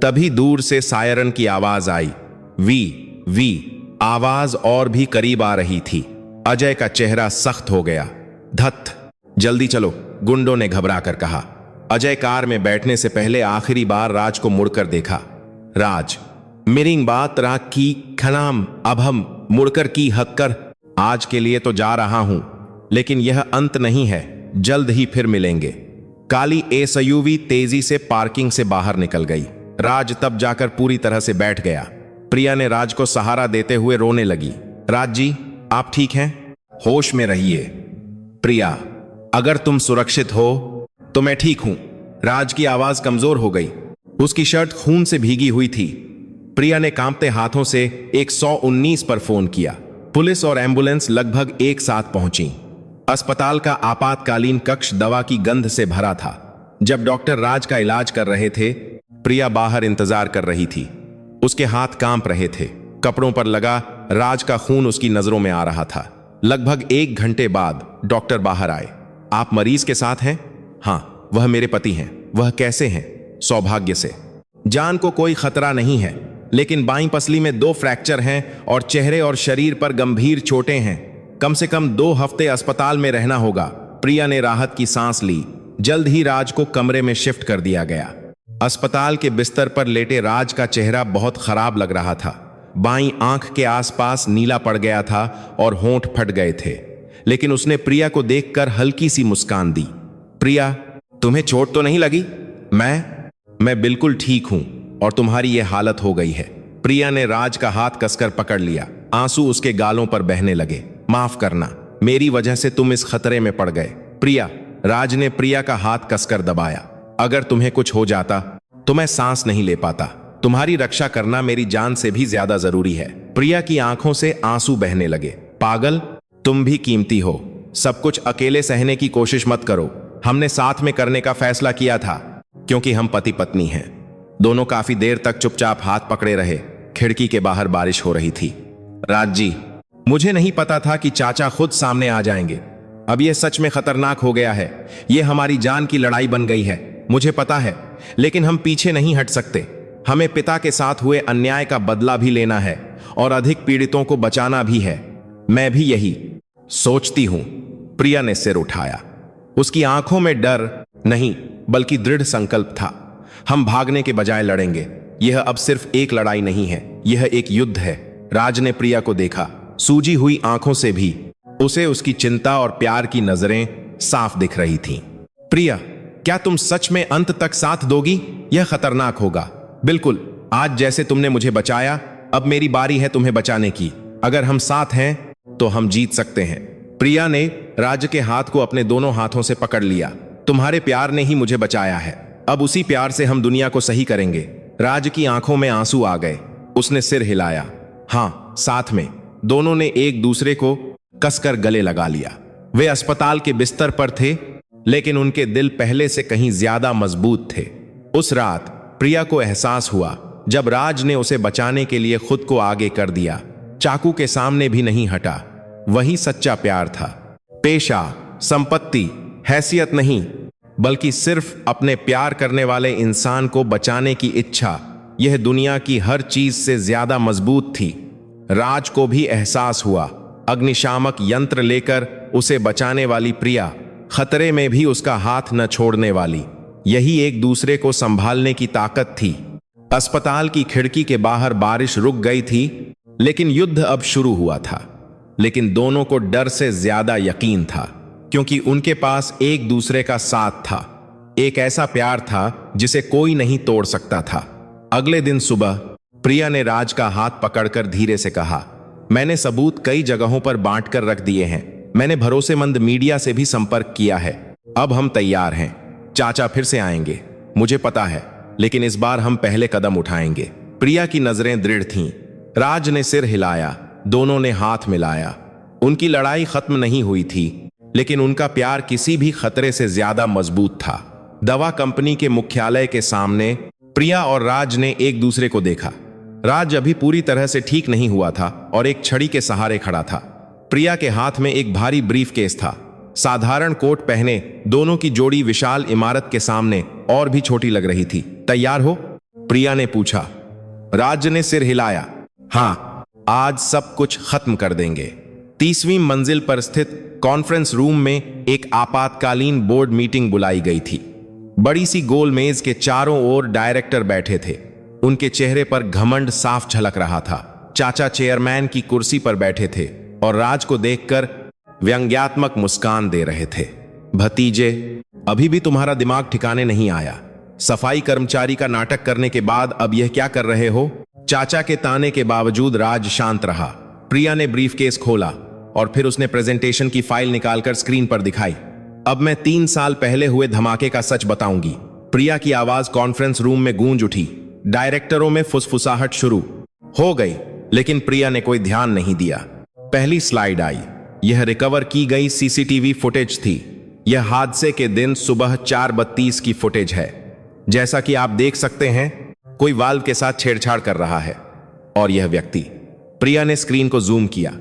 तभी दूर से सायरन की आवाज आई। We we! आवाज और भी करीब आ रही थी। अजय का चेहरा सख्त हो गया। धत! जल्दी चलो, गुंडों ने घबरा कर कहा। अजय कार में बैठने से पहले आखिरी बार राज को मुड़कर देखा। राज! मेरी बात राग की खनाम, अब हम मुड़कर की हक कर। आज के लिए तो जा रहा हूं, लेकिन यह अंत नहीं है। जल्द ही फिर मिलेंगे। काली एसयूवी तेजी से पार्किंग से बाहर निकल गई। राज तब जाकर पूरी तरह से बैठ गया। प्रिया ने राज को सहारा देते हुए रोने लगी। राज जी, आप ठीक हैं? होश में रहिए। प्रिया, अगर तुम सुरक्षित हो तो मैं ठीक हूं। राज की आवाज कमजोर हो गई। उसकी शर्ट खून से भीगी हुई थी। प्रिया ने कांपते हाथों से 119 पर फोन किया। पुलिस और एम्बुलेंस लगभग एक साथ पहुंची। अस्पताल का आपातकालीन कक्ष दवा की गंध से भरा था। जब डॉक्टर राज का इलाज कर रहे थे, प्रिया बाहर इंतजार कर रही थी। उसके हाथ कांप रहे थे। कपड़ों पर लगा राज का खून उसकी नजरों में आ रहा था। लगभग 1 घंटे बाद डॉक्टर बाहर आए। आप मरीज के साथ हैं? हाँ, वह मेरे पति हैं। वह कैसे हैं? सौभाग्य से। जान को कोई खतरा नहीं है, लेकिन बाईं पसली में 2 फ्रैक्चर हैं और चेहरे और शरीर पर गंभीर चोटें हैं। कम से कम 2 हफ्ते अस्पताल में रहना होगा। प्रिया ने राहत की सांस ली। जल्द ही राज को कमरे में शिफ्ट कर दिया गया। अस्पताल के बिस्तर पर लेटे राज का चेहरा बहुत खराब लग रहा था। बाईं आंख के आसपास नीला पड़ गया था और होंठ फट गए थे, लेकिन उसने प्रिया को देखकर हल्की सी मुस्कान दी। प्रिया, तुम्हें चोट तो नहीं लगी? मैं बिल्कुल ठीक हूं और तुम्हारी यह हालत हो गई है। प्रिया ने राज का हाथ कसकर पकड़ लिया। आंसू उसके गालों पर बहने लगे। माफ करना, मेरी वजह से तुम इस खतरे में पड़ गए। प्रिया! राज ने प्रिया का हाथ कसकर दबाया। अगर तुम्हें कुछ हो जाता तो मैं सांस नहीं ले पाता। तुम्हारी रक्षा करना मेरी जान से भी ज्यादा जरूरी है। प्रिया की आंखों से आंसू बहने लगे। पागल, तुम भी कीमती हो। सब कुछ अकेले सहने की कोशिश मत करो। हमने साथ में करने का फैसला किया था, क्योंकि हम पति पत्नी हैं। दोनों काफी देर तक चुपचाप हाथ पकड़े रहे। खिड़की के बाहर बारिश हो रही थी। राज जी, मुझे नहीं पता था कि चाचा खुद सामने आ जाएंगे। अब यह सच में खतरनाक हो गया है। यह हमारी जान की लड़ाई बन गई है, मुझे पता है, लेकिन हम पीछे नहीं हट सकते। हमें पिता के साथ हुए अन्याय का बदला भी लेना है और अधिक पीड़ितों को बचाना भी है। मैं भी यही सोचती हूं। प्रिया ने सिर उठाया। उसकी आंखों में डर नहीं, बल्कि दृढ़ संकल्प था। हम भागने के बजाय लड़ेंगे। यह अब सिर्फ एक लड़ाई नहीं है, यह एक युद्ध है। राज ने प्रिया को देखा। सूजी हुई आंखों से भी उसे उसकी चिंता और प्यार की नजरें साफ दिख रही थीं। प्रिया, क्या तुम सच में अंत तक साथ दोगी? यह खतरनाक होगा। बिल्कुल, आज जैसे तुमने मुझे बचाया, अब मेरी बारी है तुम्हें बचाने की। अगर हम साथ हैं तो हम जीत सकते हैं। प्रिया ने राज के हाथ को अपने दोनों हाथों से पकड़ लिया। तुम्हारे प्यार ने ही मुझे बचाया है, अब उसी प्यार से हम दुनिया को सही करेंगे। राज की आंखों में आंसू आ गए। उसने सिर हिलाया। हाँ, साथ में। दोनों ने एक दूसरे को कसकर गले लगा लिया। वे अस्पताल के बिस्तर पर थे, लेकिन उनके दिल पहले से कहीं ज्यादा मजबूत थे। उस रात प्रिया को एहसास हुआ जब राज ने उसे बचाने के लिए खुद को आगे कर दिया, चाकू के सामने भी नहीं हटा। वही सच्चा प्यार था। पेशा, संपत्ति, हैसियत नहीं, बल्कि सिर्फ अपने प्यार करने वाले इंसान को बचाने की इच्छा। यह दुनिया की हर चीज से ज्यादा मजबूत थी। राज को भी एहसास हुआ, अग्निशामक यंत्र लेकर उसे बचाने वाली प्रिया, खतरे में भी उसका हाथ न छोड़ने वाली। यही एक दूसरे को संभालने की ताकत थी। अस्पताल की खिड़की के बाहर बारिश रुक गई थी, लेकिन युद्ध अब शुरू हुआ था। लेकिन दोनों को डर से ज्यादा यकीन था, क्योंकि उनके पास एक दूसरे का साथ था। एक ऐसा प्यार था जिसे कोई नहीं तोड़ सकता था। अगले दिन सुबह प्रिया ने राज का हाथ पकड़कर धीरे से कहा, मैंने सबूत कई जगहों पर बांटकर रख दिए हैं। मैंने भरोसेमंद मीडिया से भी संपर्क किया है। अब हम तैयार हैं। चाचा फिर से आएंगे, मुझे पता है, लेकिन इस बार हम पहले कदम उठाएंगे। प्रिया की नजरें दृढ़ थीं। राज ने सिर हिलाया। दोनों ने हाथ मिलाया। उनकी लड़ाई खत्म नहीं हुई थी, लेकिन उनका प्यार किसी भी खतरे से ज्यादा मजबूत था। दवा कंपनी के मुख्यालय के सामने प्रिया और राज ने एक दूसरे को देखा। राज अभी पूरी तरह से ठीक नहीं हुआ था और एक छड़ी के सहारे खड़ा था। प्रिया के हाथ में एक भारी ब्रीफकेस था। साधारण कोट पहने दोनों की जोड़ी विशाल इमारत के सामने और भी छोटी लग रही थी। तैयार हो? प्रिया ने पूछा। राज ने सिर हिलाया। हाँ, आज सब कुछ खत्म कर देंगे। 30वीं मंजिल पर स्थित कॉन्फ्रेंस रूम में एक आपातकालीन बोर्ड मीटिंग बुलाई गई थी। बड़ी सी गोल मेज के चारों ओर डायरेक्टर बैठे थे। उनके चेहरे पर घमंड साफ झलक रहा था। चाचा चेयरमैन की कुर्सी पर बैठे थे और राज को देखकर व्यंग्यात्मक मुस्कान दे रहे थे। भतीजे, अभी भी तुम्हारा दिमाग ठिकाने नहीं आया। सफाई कर्मचारी का नाटक करने के बाद अब यह क्या कर रहे हो? चाचा के ताने के बावजूद राज शांत रहा। प्रिया ने ब्रीफकेस खोला और फिर उसने प्रेजेंटेशन की फाइल निकालकर स्क्रीन पर दिखाई। अब मैं 3 साल पहले हुए धमाके का सच बताऊंगी। प्रिया की आवाज कॉन्फ्रेंस रूम में गूंज उठी। डायरेक्टरों में फुसफुसाहट शुरू हो गई, लेकिन प्रिया ने कोई ध्यान नहीं दिया। पहली स्लाइड आई। यह रिकवर की गई सीसीटीवी फुटेज थी। यह हादसे के दिन सुबह 4:32 की फुटेज है। जैसा कि आप देख सकते हैं, कोई वाल्व के साथ छेड़छाड़ कर रहा है। और यह व्यक्ति, प्रिया ने स्क्रीन को जूम किया।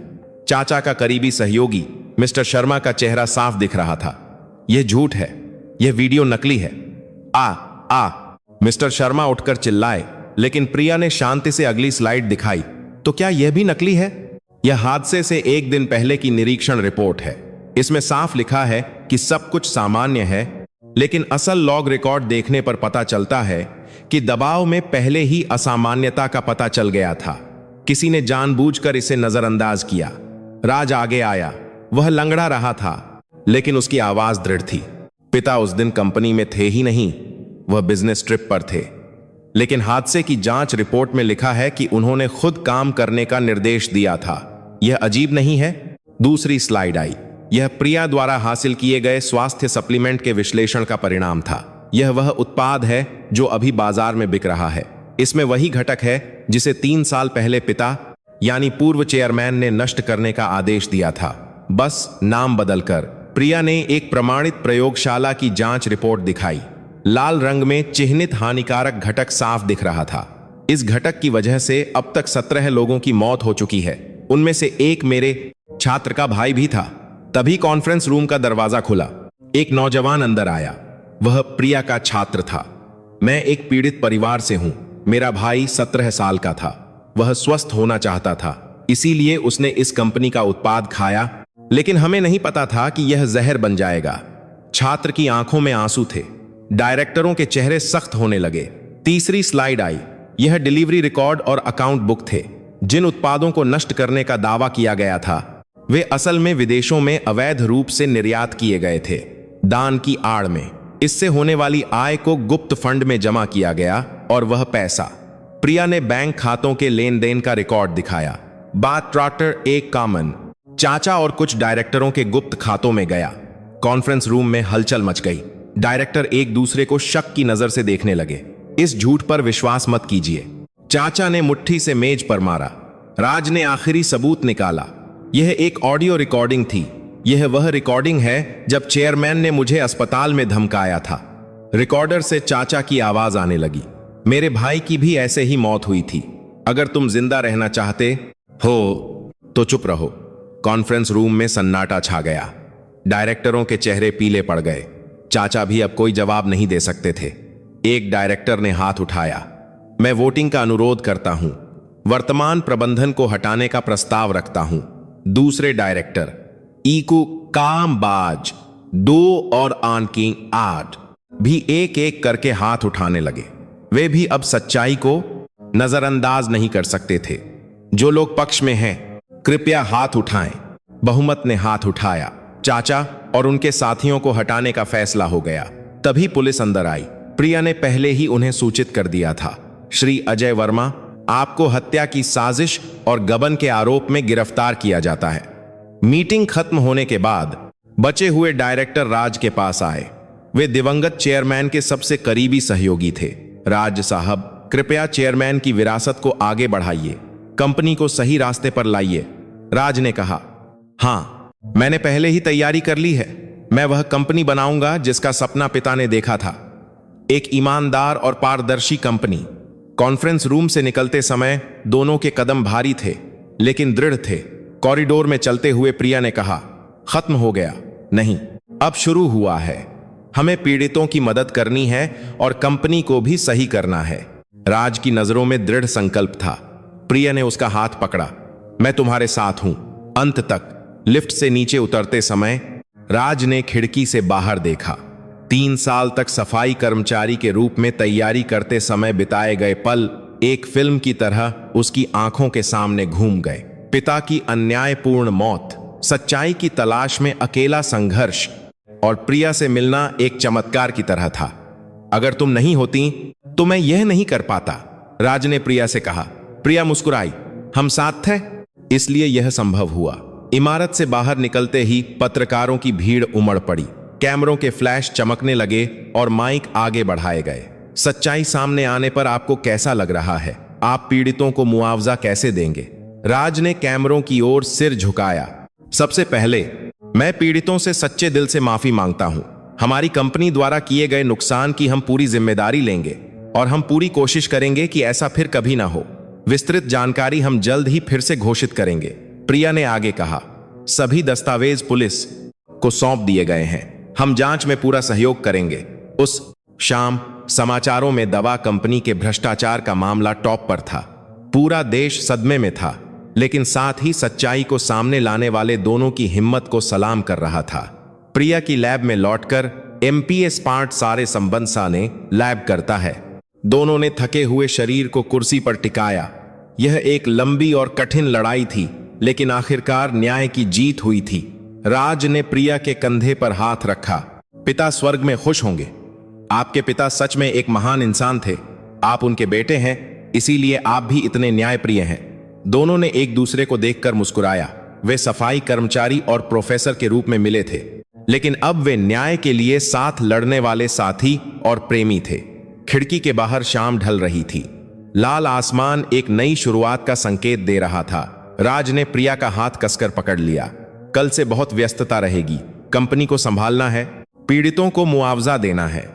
चाचा का करीबी सहयोगी मिस्टर शर्मा का चेहरा साफ दिख रहा था। यह झूठ है, यह वीडियो नकली है। आ मिस्टर शर्मा उठकर चिल्लाए, लेकिन प्रिया ने शांति से अगली स्लाइड दिखाई। तो क्या यह भी नकली है? यह हादसे से एक दिन पहले की निरीक्षण रिपोर्ट है। इसमें साफ लिखा है कि सब कुछ सामान्य है, लेकिन असल लॉग रिकॉर्ड देखने पर पता चलता है कि दबाव में पहले ही असामान्यता का पता चल गया था। किसी ने जानबूझकर इसे नजरअंदाज किया। राज आगे आया। वह लंगड़ा रहा था, लेकिन उसकी आवाज दृढ़ थी। पिता उस दिन कंपनी में थे ही नहीं, वह बिजनेस ट्रिप पर थे। लेकिन हादसे की जांच रिपोर्ट में लिखा है कि उन्होंने खुद काम करने का निर्देश दिया था। यह अजीब नहीं है? दूसरी स्लाइड आई। यह प्रिया द्वारा हासिल किए गए स्वास्थ्य सप्लीमेंट के विश्लेषण का परिणाम था। यह वह उत्पाद है जो अभी बाजार में बिक रहा है। इसमें वही घटक है जिसे 3 साल पहले पिता यानी पूर्व चेयरमैन ने नष्ट करने का आदेश दिया था, बस नाम बदलकर। प्रिया ने एक प्रमाणित प्रयोगशाला की जांच रिपोर्ट दिखाई। लाल रंग में चिह्नित हानिकारक घटक साफ दिख रहा था। इस घटक की वजह से अब तक 17 लोगों की मौत हो चुकी है। उनमें से एक मेरे छात्र का भाई भी था। तभी कॉन्फ्रेंस रूम का दरवाजा खुला। एक नौजवान अंदर आया। वह प्रिया का छात्र था। मैं एक पीड़ित परिवार से हूं। मेरा भाई 17 साल का था। वह स्वस्थ होना चाहता था, इसीलिए उसने इस कंपनी का उत्पाद खाया, लेकिन हमें नहीं पता था कि यह जहर बन जाएगा। छात्र की आंखों में आंसू थे। डायरेक्टरों के चेहरे सख्त होने लगे। तीसरी स्लाइड आई। यह डिलीवरी रिकॉर्ड और अकाउंट बुक थे। जिन उत्पादों को नष्ट करने का दावा किया गया था वे असल में विदेशों में अवैध रूप से निर्यात किए गए थे, दान की आड़ में। इससे होने वाली आय को गुप्त फंड में जमा किया गया और वह पैसा। प्रिया ने बैंक खातों के लेन देन का रिकॉर्ड दिखाया। बात ट्रैक्टर एक कॉमन चाचा और कुछ डायरेक्टरों के गुप्त खातों में गया। कॉन्फ्रेंस रूम में हलचल मच गई। डायरेक्टर एक दूसरे को शक की नजर से देखने लगे। इस झूठ पर विश्वास मत कीजिए। चाचा ने मुट्ठी से मेज पर मारा। राज ने आखिरी सबूत निकाला। यह एक ऑडियो रिकॉर्डिंग थी। यह वह रिकॉर्डिंग है जब चेयरमैन ने मुझे अस्पताल में धमकाया था। रिकॉर्डर से चाचा की आवाज आने लगी। मेरे भाई की भी ऐसे ही मौत हुई थी। अगर तुम जिंदा रहना चाहते हो तो चुप रहो। कॉन्फ्रेंस रूम में सन्नाटा छा गया। डायरेक्टरों के चेहरे पीले पड़ गए। चाचा भी अब कोई जवाब नहीं दे सकते थे। एक डायरेक्टर ने हाथ उठाया। मैं वोटिंग का अनुरोध करता हूं। वर्तमान प्रबंधन को हटाने का प्रस्ताव रखता हूं। दूसरे डायरेक्टर ईकू कामबाज 2 और आनकी 8 भी एक एक करके हाथ उठाने लगे। वे भी अब सच्चाई को नजरअंदाज नहीं कर सकते थे। जो लोग पक्ष में हैं कृपया हाथ उठाएं। बहुमत ने हाथ उठाया। चाचा और उनके साथियों को हटाने का फैसला हो गया। तभी पुलिस अंदर आई। प्रिया ने पहले ही उन्हें सूचित कर दिया था। श्री अजय वर्मा, आपको हत्या की साजिश और गबन के आरोप में गिरफ्तार किया जाता है। मीटिंग खत्म होने के बाद बचे हुए डायरेक्टर राज के पास आए। वे दिवंगत चेयरमैन के सबसे करीबी सहयोगी थे। राज साहब, कृपया चेयरमैन की विरासत को आगे बढ़ाइए, कंपनी को सही रास्ते पर लाइए। राज ने कहा, हाँ, मैंने पहले ही तैयारी कर ली है। मैं वह कंपनी बनाऊंगा जिसका सपना पिता ने देखा था, एक ईमानदार और पारदर्शी कंपनी। कॉन्फ्रेंस रूम से निकलते समय दोनों के कदम भारी थे लेकिन दृढ़ थे। कॉरिडोर में चलते हुए प्रिया ने कहा, खत्म हो गया नहीं, अब शुरू हुआ है। हमें पीड़ितों की मदद करनी है और कंपनी को भी सही करना है। राज की नजरों में दृढ़ संकल्प था। प्रिया ने उसका हाथ पकड़ा। मैं तुम्हारे साथ हूं अंत तक। लिफ्ट से नीचे उतरते समय राज ने खिड़की से बाहर देखा। 3 साल तक सफाई कर्मचारी के रूप में तैयारी करते समय बिताए गए पल एक फिल्म की तरह उसकी आंखों के सामने घूम गए। पिता की अन्यायपूर्ण मौत, सच्चाई की तलाश में अकेला संघर्ष और प्रिया से मिलना एक चमत्कार की तरह था। अगर तुम नहीं होती तो मैं यह नहीं कर पाता, राज ने प्रिया से कहा। प्रिया मुस्कुराई। हम साथ थे इसलिए यह संभव हुआ। इमारत से बाहर निकलते ही पत्रकारों की भीड़ उमड़ पड़ी। कैमरों के फ्लैश चमकने लगे और माइक आगे बढ़ाए गए। सच्चाई सामने आने पर आपको कैसा लग रहा है? आप पीड़ितों को मुआवजा कैसे देंगे? राज ने कैमरों की ओर सिर झुकाया। सबसे पहले मैं पीड़ितों से सच्चे दिल से माफी मांगता हूं। हमारी कंपनी द्वारा किए गए नुकसान की हम पूरी जिम्मेदारी लेंगे और हम पूरी कोशिश करेंगे कि ऐसा फिर कभी ना हो। विस्तृत जानकारी हम जल्द ही फिर से घोषित करेंगे। प्रिया ने आगे कहा, सभी दस्तावेज पुलिस को सौंप दिए गए हैं। हम जांच में पूरा सहयोग करेंगे। उस शाम समाचारों में दवा कंपनी के भ्रष्टाचार का मामला टॉप पर था। पूरा देश सदमे में था, लेकिन साथ ही सच्चाई को सामने लाने वाले दोनों की हिम्मत को सलाम कर रहा था। प्रिया की लैब में लौटकर एमपीएस पार्ट सारे संबंध ने लैब करता है। दोनों ने थके हुए शरीर को कुर्सी पर टिकाया। यह एक लंबी और कठिन लड़ाई थी, लेकिन आखिरकार न्याय की जीत हुई थी। राज ने प्रिया के कंधे पर हाथ रखा। पिता स्वर्ग में खुश होंगे। आपके पिता सच में एक महान इंसान थे। आप उनके बेटे हैं, इसीलिए आप भी इतने न्यायप्रिय हैं। दोनों ने एक दूसरे को देखकर मुस्कुराया। वे सफाई कर्मचारी और प्रोफेसर के रूप में मिले थे, लेकिन अब वे न्याय के लिए साथ लड़ने वाले साथी और प्रेमी थे। खिड़की के बाहर शाम ढल रही थी। लाल आसमान एक नई शुरुआत का संकेत दे रहा था। राज ने प्रिया का हाथ कसकर पकड़ लिया। कल से बहुत व्यस्तता रहेगी। कंपनी को संभालना है, पीड़ितों को मुआवजा देना है।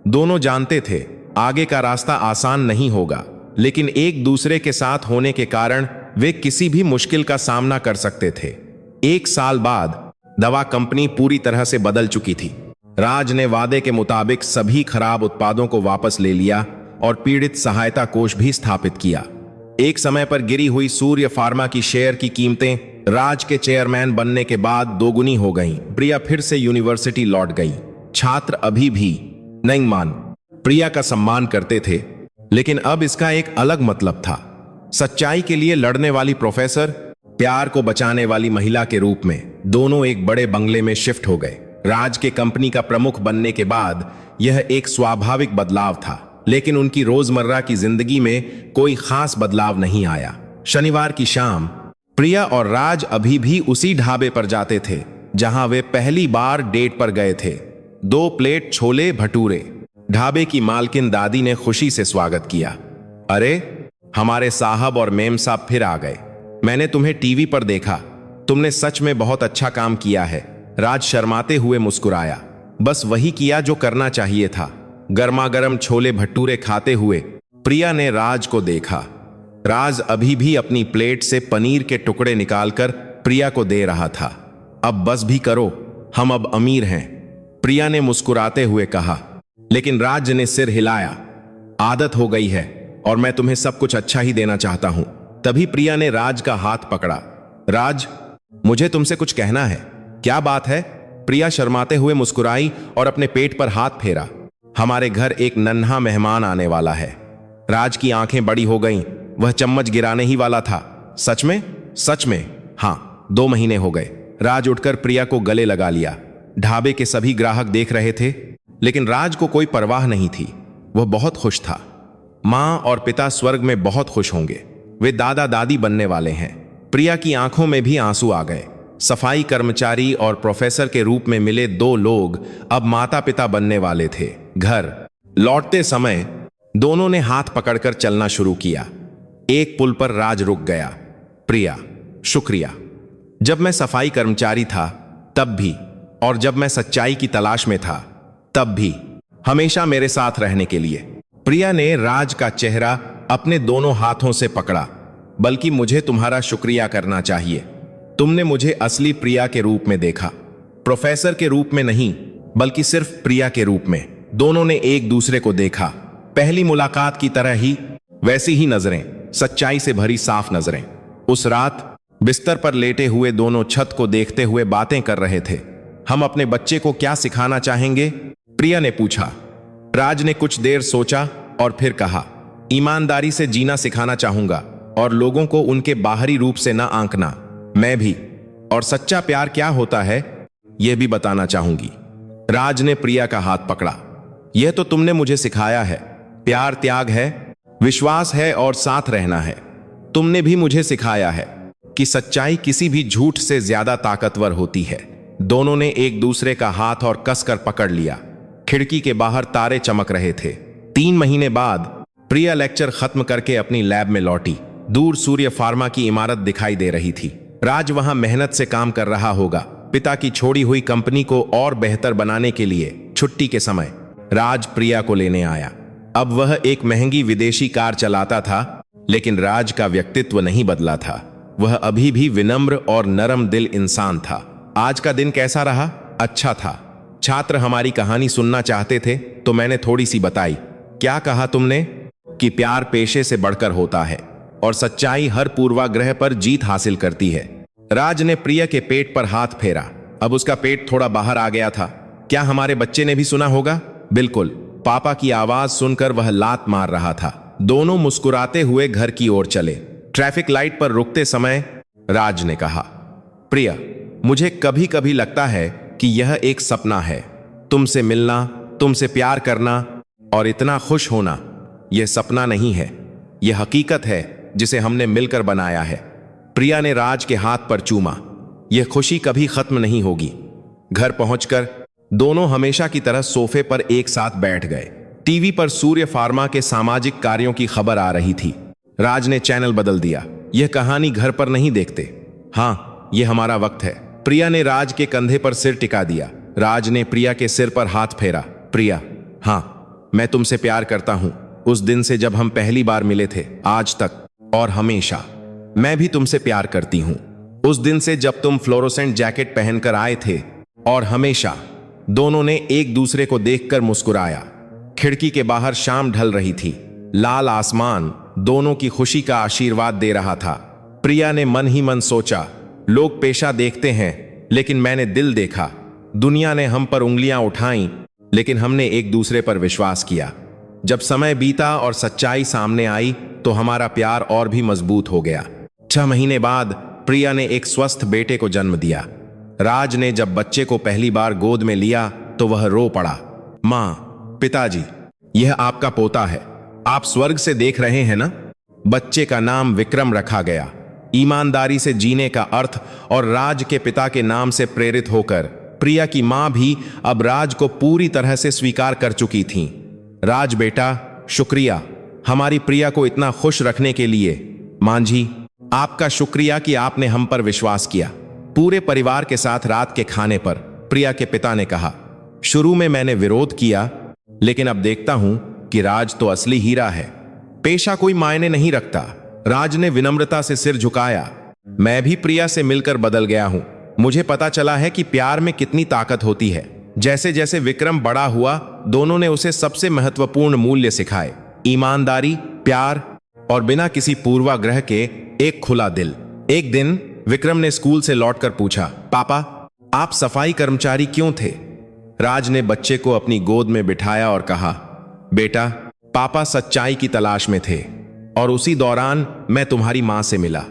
दोनों जानते थे आगे का रास्ता आसान नहीं होगा, लेकिन एक दूसरे के साथ होने के कारण वे किसी भी मुश्किल का सामना कर सकते थे। 1 साल बाद दवा कंपनी पूरी तरह से बदल चुकी थी। राज ने वादे के मुताबिक सभी खराब उत्पादों को वापस ले लिया और पीड़ित सहायता कोष भी स्थापित किया। एक समय पर गिरी हुई सूर्य फार्मा की शेयर की कीमतें राज के चेयरमैन बनने के बाद दोगुनी हो गईं। प्रिया फिर से यूनिवर्सिटी लौट गई। छात्र अभी भी नहीं मान प्रिया का सम्मान करते थे, लेकिन अब इसका एक अलग मतलब था। सच्चाई के लिए लड़ने वाली प्रोफेसर, प्यार को बचाने वाली महिला के रूप में दोनों एक बड़े बंगले में शिफ्ट हो गए। राज के कंपनी का प्रमुख बनने के बाद यह एक स्वाभाविक बदलाव था, लेकिन उनकी रोजमर्रा की जिंदगी में कोई खास बदलाव नहीं आया। शनिवार की शाम प्रिया और राज अभी भी उसी ढाबे पर जाते थे जहां वे पहली बार डेट पर गए थे। 2 प्लेट छोले भटूरे। ढाबे की मालकिन दादी ने खुशी से स्वागत किया। अरे, हमारे साहब और मेम साहब फिर आ गए। मैंने तुम्हें टीवी पर देखा। तुमने सच में बहुत अच्छा काम किया है। राज शर्माते हुए मुस्कुराया। बस वही किया जो करना चाहिए था। गर्मागर्म छोले भटूरे खाते हुए प्रिया ने राज को देखा। राज अभी भी अपनी प्लेट से पनीर के टुकड़े निकालकर प्रिया को दे रहा था। अब बस भी करो, हम अब अमीर हैं, प्रिया ने मुस्कुराते हुए कहा। लेकिन राज ने सिर हिलाया। आदत हो गई है और मैं तुम्हें सब कुछ अच्छा ही देना चाहता हूं। तभी प्रिया ने राज का हाथ पकड़ा। राज, मुझे तुमसे कुछ कहना है। क्या बात है? प्रिया शर्माते हुए मुस्कुराई और अपने पेट पर हाथ फेरा। हमारे घर एक नन्हा मेहमान आने वाला है। राज की आंखें बड़ी हो गईं। वह चम्मच गिराने ही वाला था। सच में? सच में, हाँ, 2 महीने हो गए। राज उठकर प्रिया को गले लगा लिया। ढाबे के सभी ग्राहक देख रहे थे, लेकिन राज को कोई परवाह नहीं थी। वह बहुत खुश था। मां और पिता स्वर्ग में बहुत खुश होंगे। वे दादा दादी बनने वाले हैं। प्रिया की आंखों में भी आंसू आ गए। सफाई कर्मचारी और प्रोफेसर के रूप में मिले 2 लोग अब माता पिता बनने वाले थे। घर लौटते समय दोनों ने हाथ पकड़कर चलना शुरू किया। एक पुल पर राज रुक गया। प्रिया, शुक्रिया। जब मैं सफाई कर्मचारी था तब भी, और जब मैं सच्चाई की तलाश में था तब भी, हमेशा मेरे साथ रहने के लिए। प्रिया ने राज का चेहरा अपने दोनों हाथों से पकड़ा। बल्कि मुझे तुम्हारा शुक्रिया करना चाहिए। तुमने मुझे असली प्रिया के रूप में देखा, प्रोफेसर के रूप में नहीं, बल्कि सिर्फ प्रिया के रूप में। दोनों ने एक दूसरे को देखा। पहली मुलाकात की तरह ही, वैसी ही नजरें, सच्चाई से भरी साफ नजरें। उस रात बिस्तर पर लेटे हुए दोनों छत को देखते हुए बातें कर रहे थे। हम अपने बच्चे को क्या सिखाना चाहेंगे? प्रिया ने पूछा। राज ने कुछ देर सोचा और फिर कहा, ईमानदारी से जीना सिखाना चाहूंगा और लोगों को उनके बाहरी रूप से ना आंकना। मैं भी। और सच्चा प्यार क्या होता है यह भी बताना चाहूंगी। राज ने प्रिया का हाथ पकड़ा। यह तो तुमने मुझे सिखाया है। प्यार त्याग है, विश्वास है और साथ रहना है। तुमने भी मुझे सिखाया है कि सच्चाई किसी भी झूठ से ज्यादा ताकतवर होती है। दोनों ने एक दूसरे का हाथ और कसकर पकड़ लिया। खिड़की के बाहर तारे चमक रहे थे। 3 महीने बाद प्रिया लेक्चर खत्म करके अपनी लैब में लौटी। दूर सूर्य फार्मा की इमारत दिखाई दे रही थी। राज वहां मेहनत से काम कर रहा होगा, पिता की छोड़ी हुई कंपनी को और बेहतर बनाने के लिए। छुट्टी के समय राज प्रिया को लेने आया। अब वह एक महंगी विदेशी कार चलाता था, लेकिन राज का व्यक्तित्व नहीं बदला था। वह अभी भी विनम्र और नरम दिल इंसान था। आज का दिन कैसा रहा? अच्छा था। छात्र हमारी कहानी सुनना चाहते थे तो मैंने थोड़ी सी बताई। क्या कहा तुमने? कि प्यार पेशे से बढ़कर होता है और सच्चाई हर पूर्वाग्रह पर जीत हासिल करती है। राज ने प्रिया के पेट पर हाथ फेरा। अब उसका पेट थोड़ा बाहर आ गया था। क्या हमारे बच्चे ने भी सुना होगा? बिल्कुल। पापा की आवाज सुनकर वह लात मार रहा था। दोनों मुस्कुराते हुए घर की ओर चले। ट्रैफिक लाइट पर रुकते समय राज ने कहा, प्रिया, मुझे कभी कभी लगता है कि यह एक सपना है। तुमसे मिलना, तुमसे प्यार करना और इतना खुश होना, यह सपना नहीं है, यह हकीकत है जिसे हमने मिलकर बनाया है। प्रिया ने राज के हाथ पर चूमा। यह खुशी कभी खत्म नहीं होगी। घर पहुंचकर दोनों हमेशा की तरह सोफे पर एक साथ बैठ गए। टीवी पर सूर्य फार्मा के सामाजिक कार्यों की खबर आ रही थी। राज ने चैनल बदल दिया। यह कहानी घर पर नहीं देखते। हाँ, यह हमारा वक्त है। प्रिया ने राज के कंधे पर सिर टिका दिया। राज ने प्रिया के सिर पर हाथ फेरा। प्रिया, हाँ, मैं तुमसे प्यार करता हूं। उस दिन से जब हम पहली बार मिले थे आज तक, और हमेशा। मैं भी तुमसे प्यार करती हूं। उस दिन से जब तुम फ्लोरोसेंट जैकेट पहनकर आए थे, और हमेशा। दोनों ने एक दूसरे को देखकर मुस्कुराया। खिड़की के बाहर शाम ढल रही थी। लाल आसमान दोनों की खुशी का आशीर्वाद दे रहा था। प्रिया ने मन ही मन सोचा, लोग पेशा देखते हैं, लेकिन मैंने दिल देखा। दुनिया ने हम पर उंगलियां उठाई, लेकिन हमने एक दूसरे पर विश्वास किया। जब समय बीता और सच्चाई सामने आई तो हमारा प्यार और भी मजबूत हो गया। 6 महीने बाद प्रिया ने एक स्वस्थ बेटे को जन्म दिया। राज ने जब बच्चे को पहली बार गोद में लिया तो वह रो पड़ा। माँ, पिताजी, यह आपका पोता है, आप स्वर्ग से देख रहे हैं ना। बच्चे का नाम विक्रम रखा गया। ईमानदारी से जीने का अर्थ और राज के पिता के नाम से प्रेरित होकर प्रिया की मां भी अब राज को पूरी तरह से स्वीकार कर चुकी थीं। राज बेटा, शुक्रिया हमारी प्रिया को इतना खुश रखने के लिए। मां जी, आपका शुक्रिया कि आपने हम पर विश्वास किया। पूरे परिवार के साथ रात के खाने पर प्रिया के पिता ने कहा, शुरू में मैंने विरोध किया, लेकिन अब देखता हूं कि राज तो असली हीरा है। पेशा कोई मायने नहीं रखता। राज ने विनम्रता से सिर झुकाया। मैं भी प्रिया से मिलकर बदल गया हूं। मुझे पता चला है कि प्यार में कितनी ताकत होती है। जैसे जैसे विक्रम बड़ा हुआ, दोनों ने उसे सबसे महत्वपूर्ण मूल्य सिखाए, ईमानदारी, प्यार और बिना किसी पूर्वाग्रह के एक खुला दिल। एक दिन विक्रम ने स्कूल से लौटकर पूछा, पापा, आप सफाई कर्मचारी क्यों थे? राज ने बच्चे को अपनी गोद में बिठाया और कहा, बेटा, पापा सच्चाई की तलाश में थे और उसी दौरान मैं तुम्हारी मां से मिला।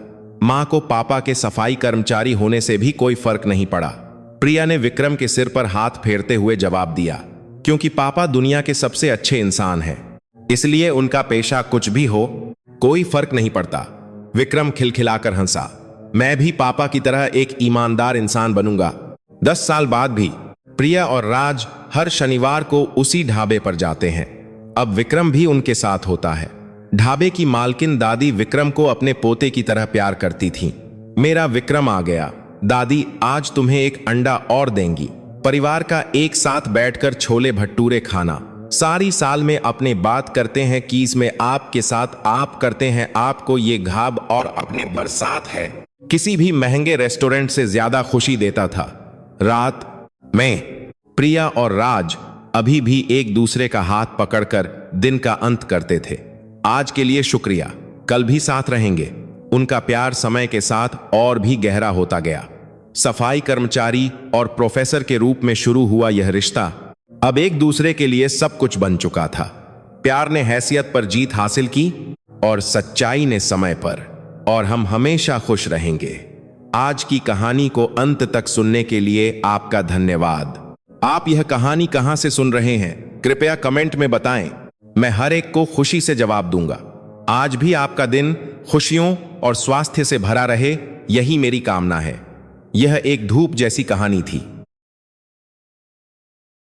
मां को पापा के सफाई कर्मचारी होने से भी कोई फर्क नहीं पड़ा। प्रिया ने विक्रम के सिर पर हाथ फेरते हुए जवाब दिया, क्योंकि पापा दुनिया के सबसे अच्छे इंसान हैं, इसलिए उनका पेशा कुछ भी हो, कोई फर्क नहीं पड़ता। विक्रम खिलखिलाकर हंसा, मैं भी पापा की तरह एक ईमानदार इंसान बनूंगा। 10 साल बाद भी प्रिया और राज हर शनिवार को उसी ढाबे पर जाते हैं। अब विक्रम भी उनके साथ होता है। ढाबे की मालकिन दादी विक्रम को अपने पोते की तरह प्यार करती थी। मेरा विक्रम आ गया, दादी आज तुम्हें एक अंडा और देंगी। परिवार का एक साथ बैठकर छोले भटूरे खाना। सारी साल में अपने बात करते हैं कि इसमें आपके साथ आप करते हैं आपको ये घाब और अपने बरसात है। किसी भी महंगे रेस्टोरेंट से ज्यादा खुशी देता था। रात में प्रिया और राज अभी भी एक दूसरे का हाथ पकड़कर दिन का अंत करते थे। आज के लिए शुक्रिया, कल भी साथ रहेंगे। उनका प्यार समय के साथ और भी गहरा होता गया। सफाई कर्मचारी और प्रोफेसर के रूप में शुरू हुआ यह रिश्ता अब एक दूसरे के लिए सब कुछ बन चुका था। प्यार ने हैसियत पर जीत हासिल की और सच्चाई ने समय पर, और हम हमेशा खुश रहेंगे। आज की कहानी को अंत तक सुनने के लिए आपका धन्यवाद। आप यह कहानी कहां से सुन रहे हैं, कृपया कमेंट में बताएं। मैं हर एक को खुशी से जवाब दूंगा। आज भी आपका दिन खुशियों और स्वास्थ्य से भरा रहे, यही मेरी कामना है। यह एक धूप जैसी कहानी थी।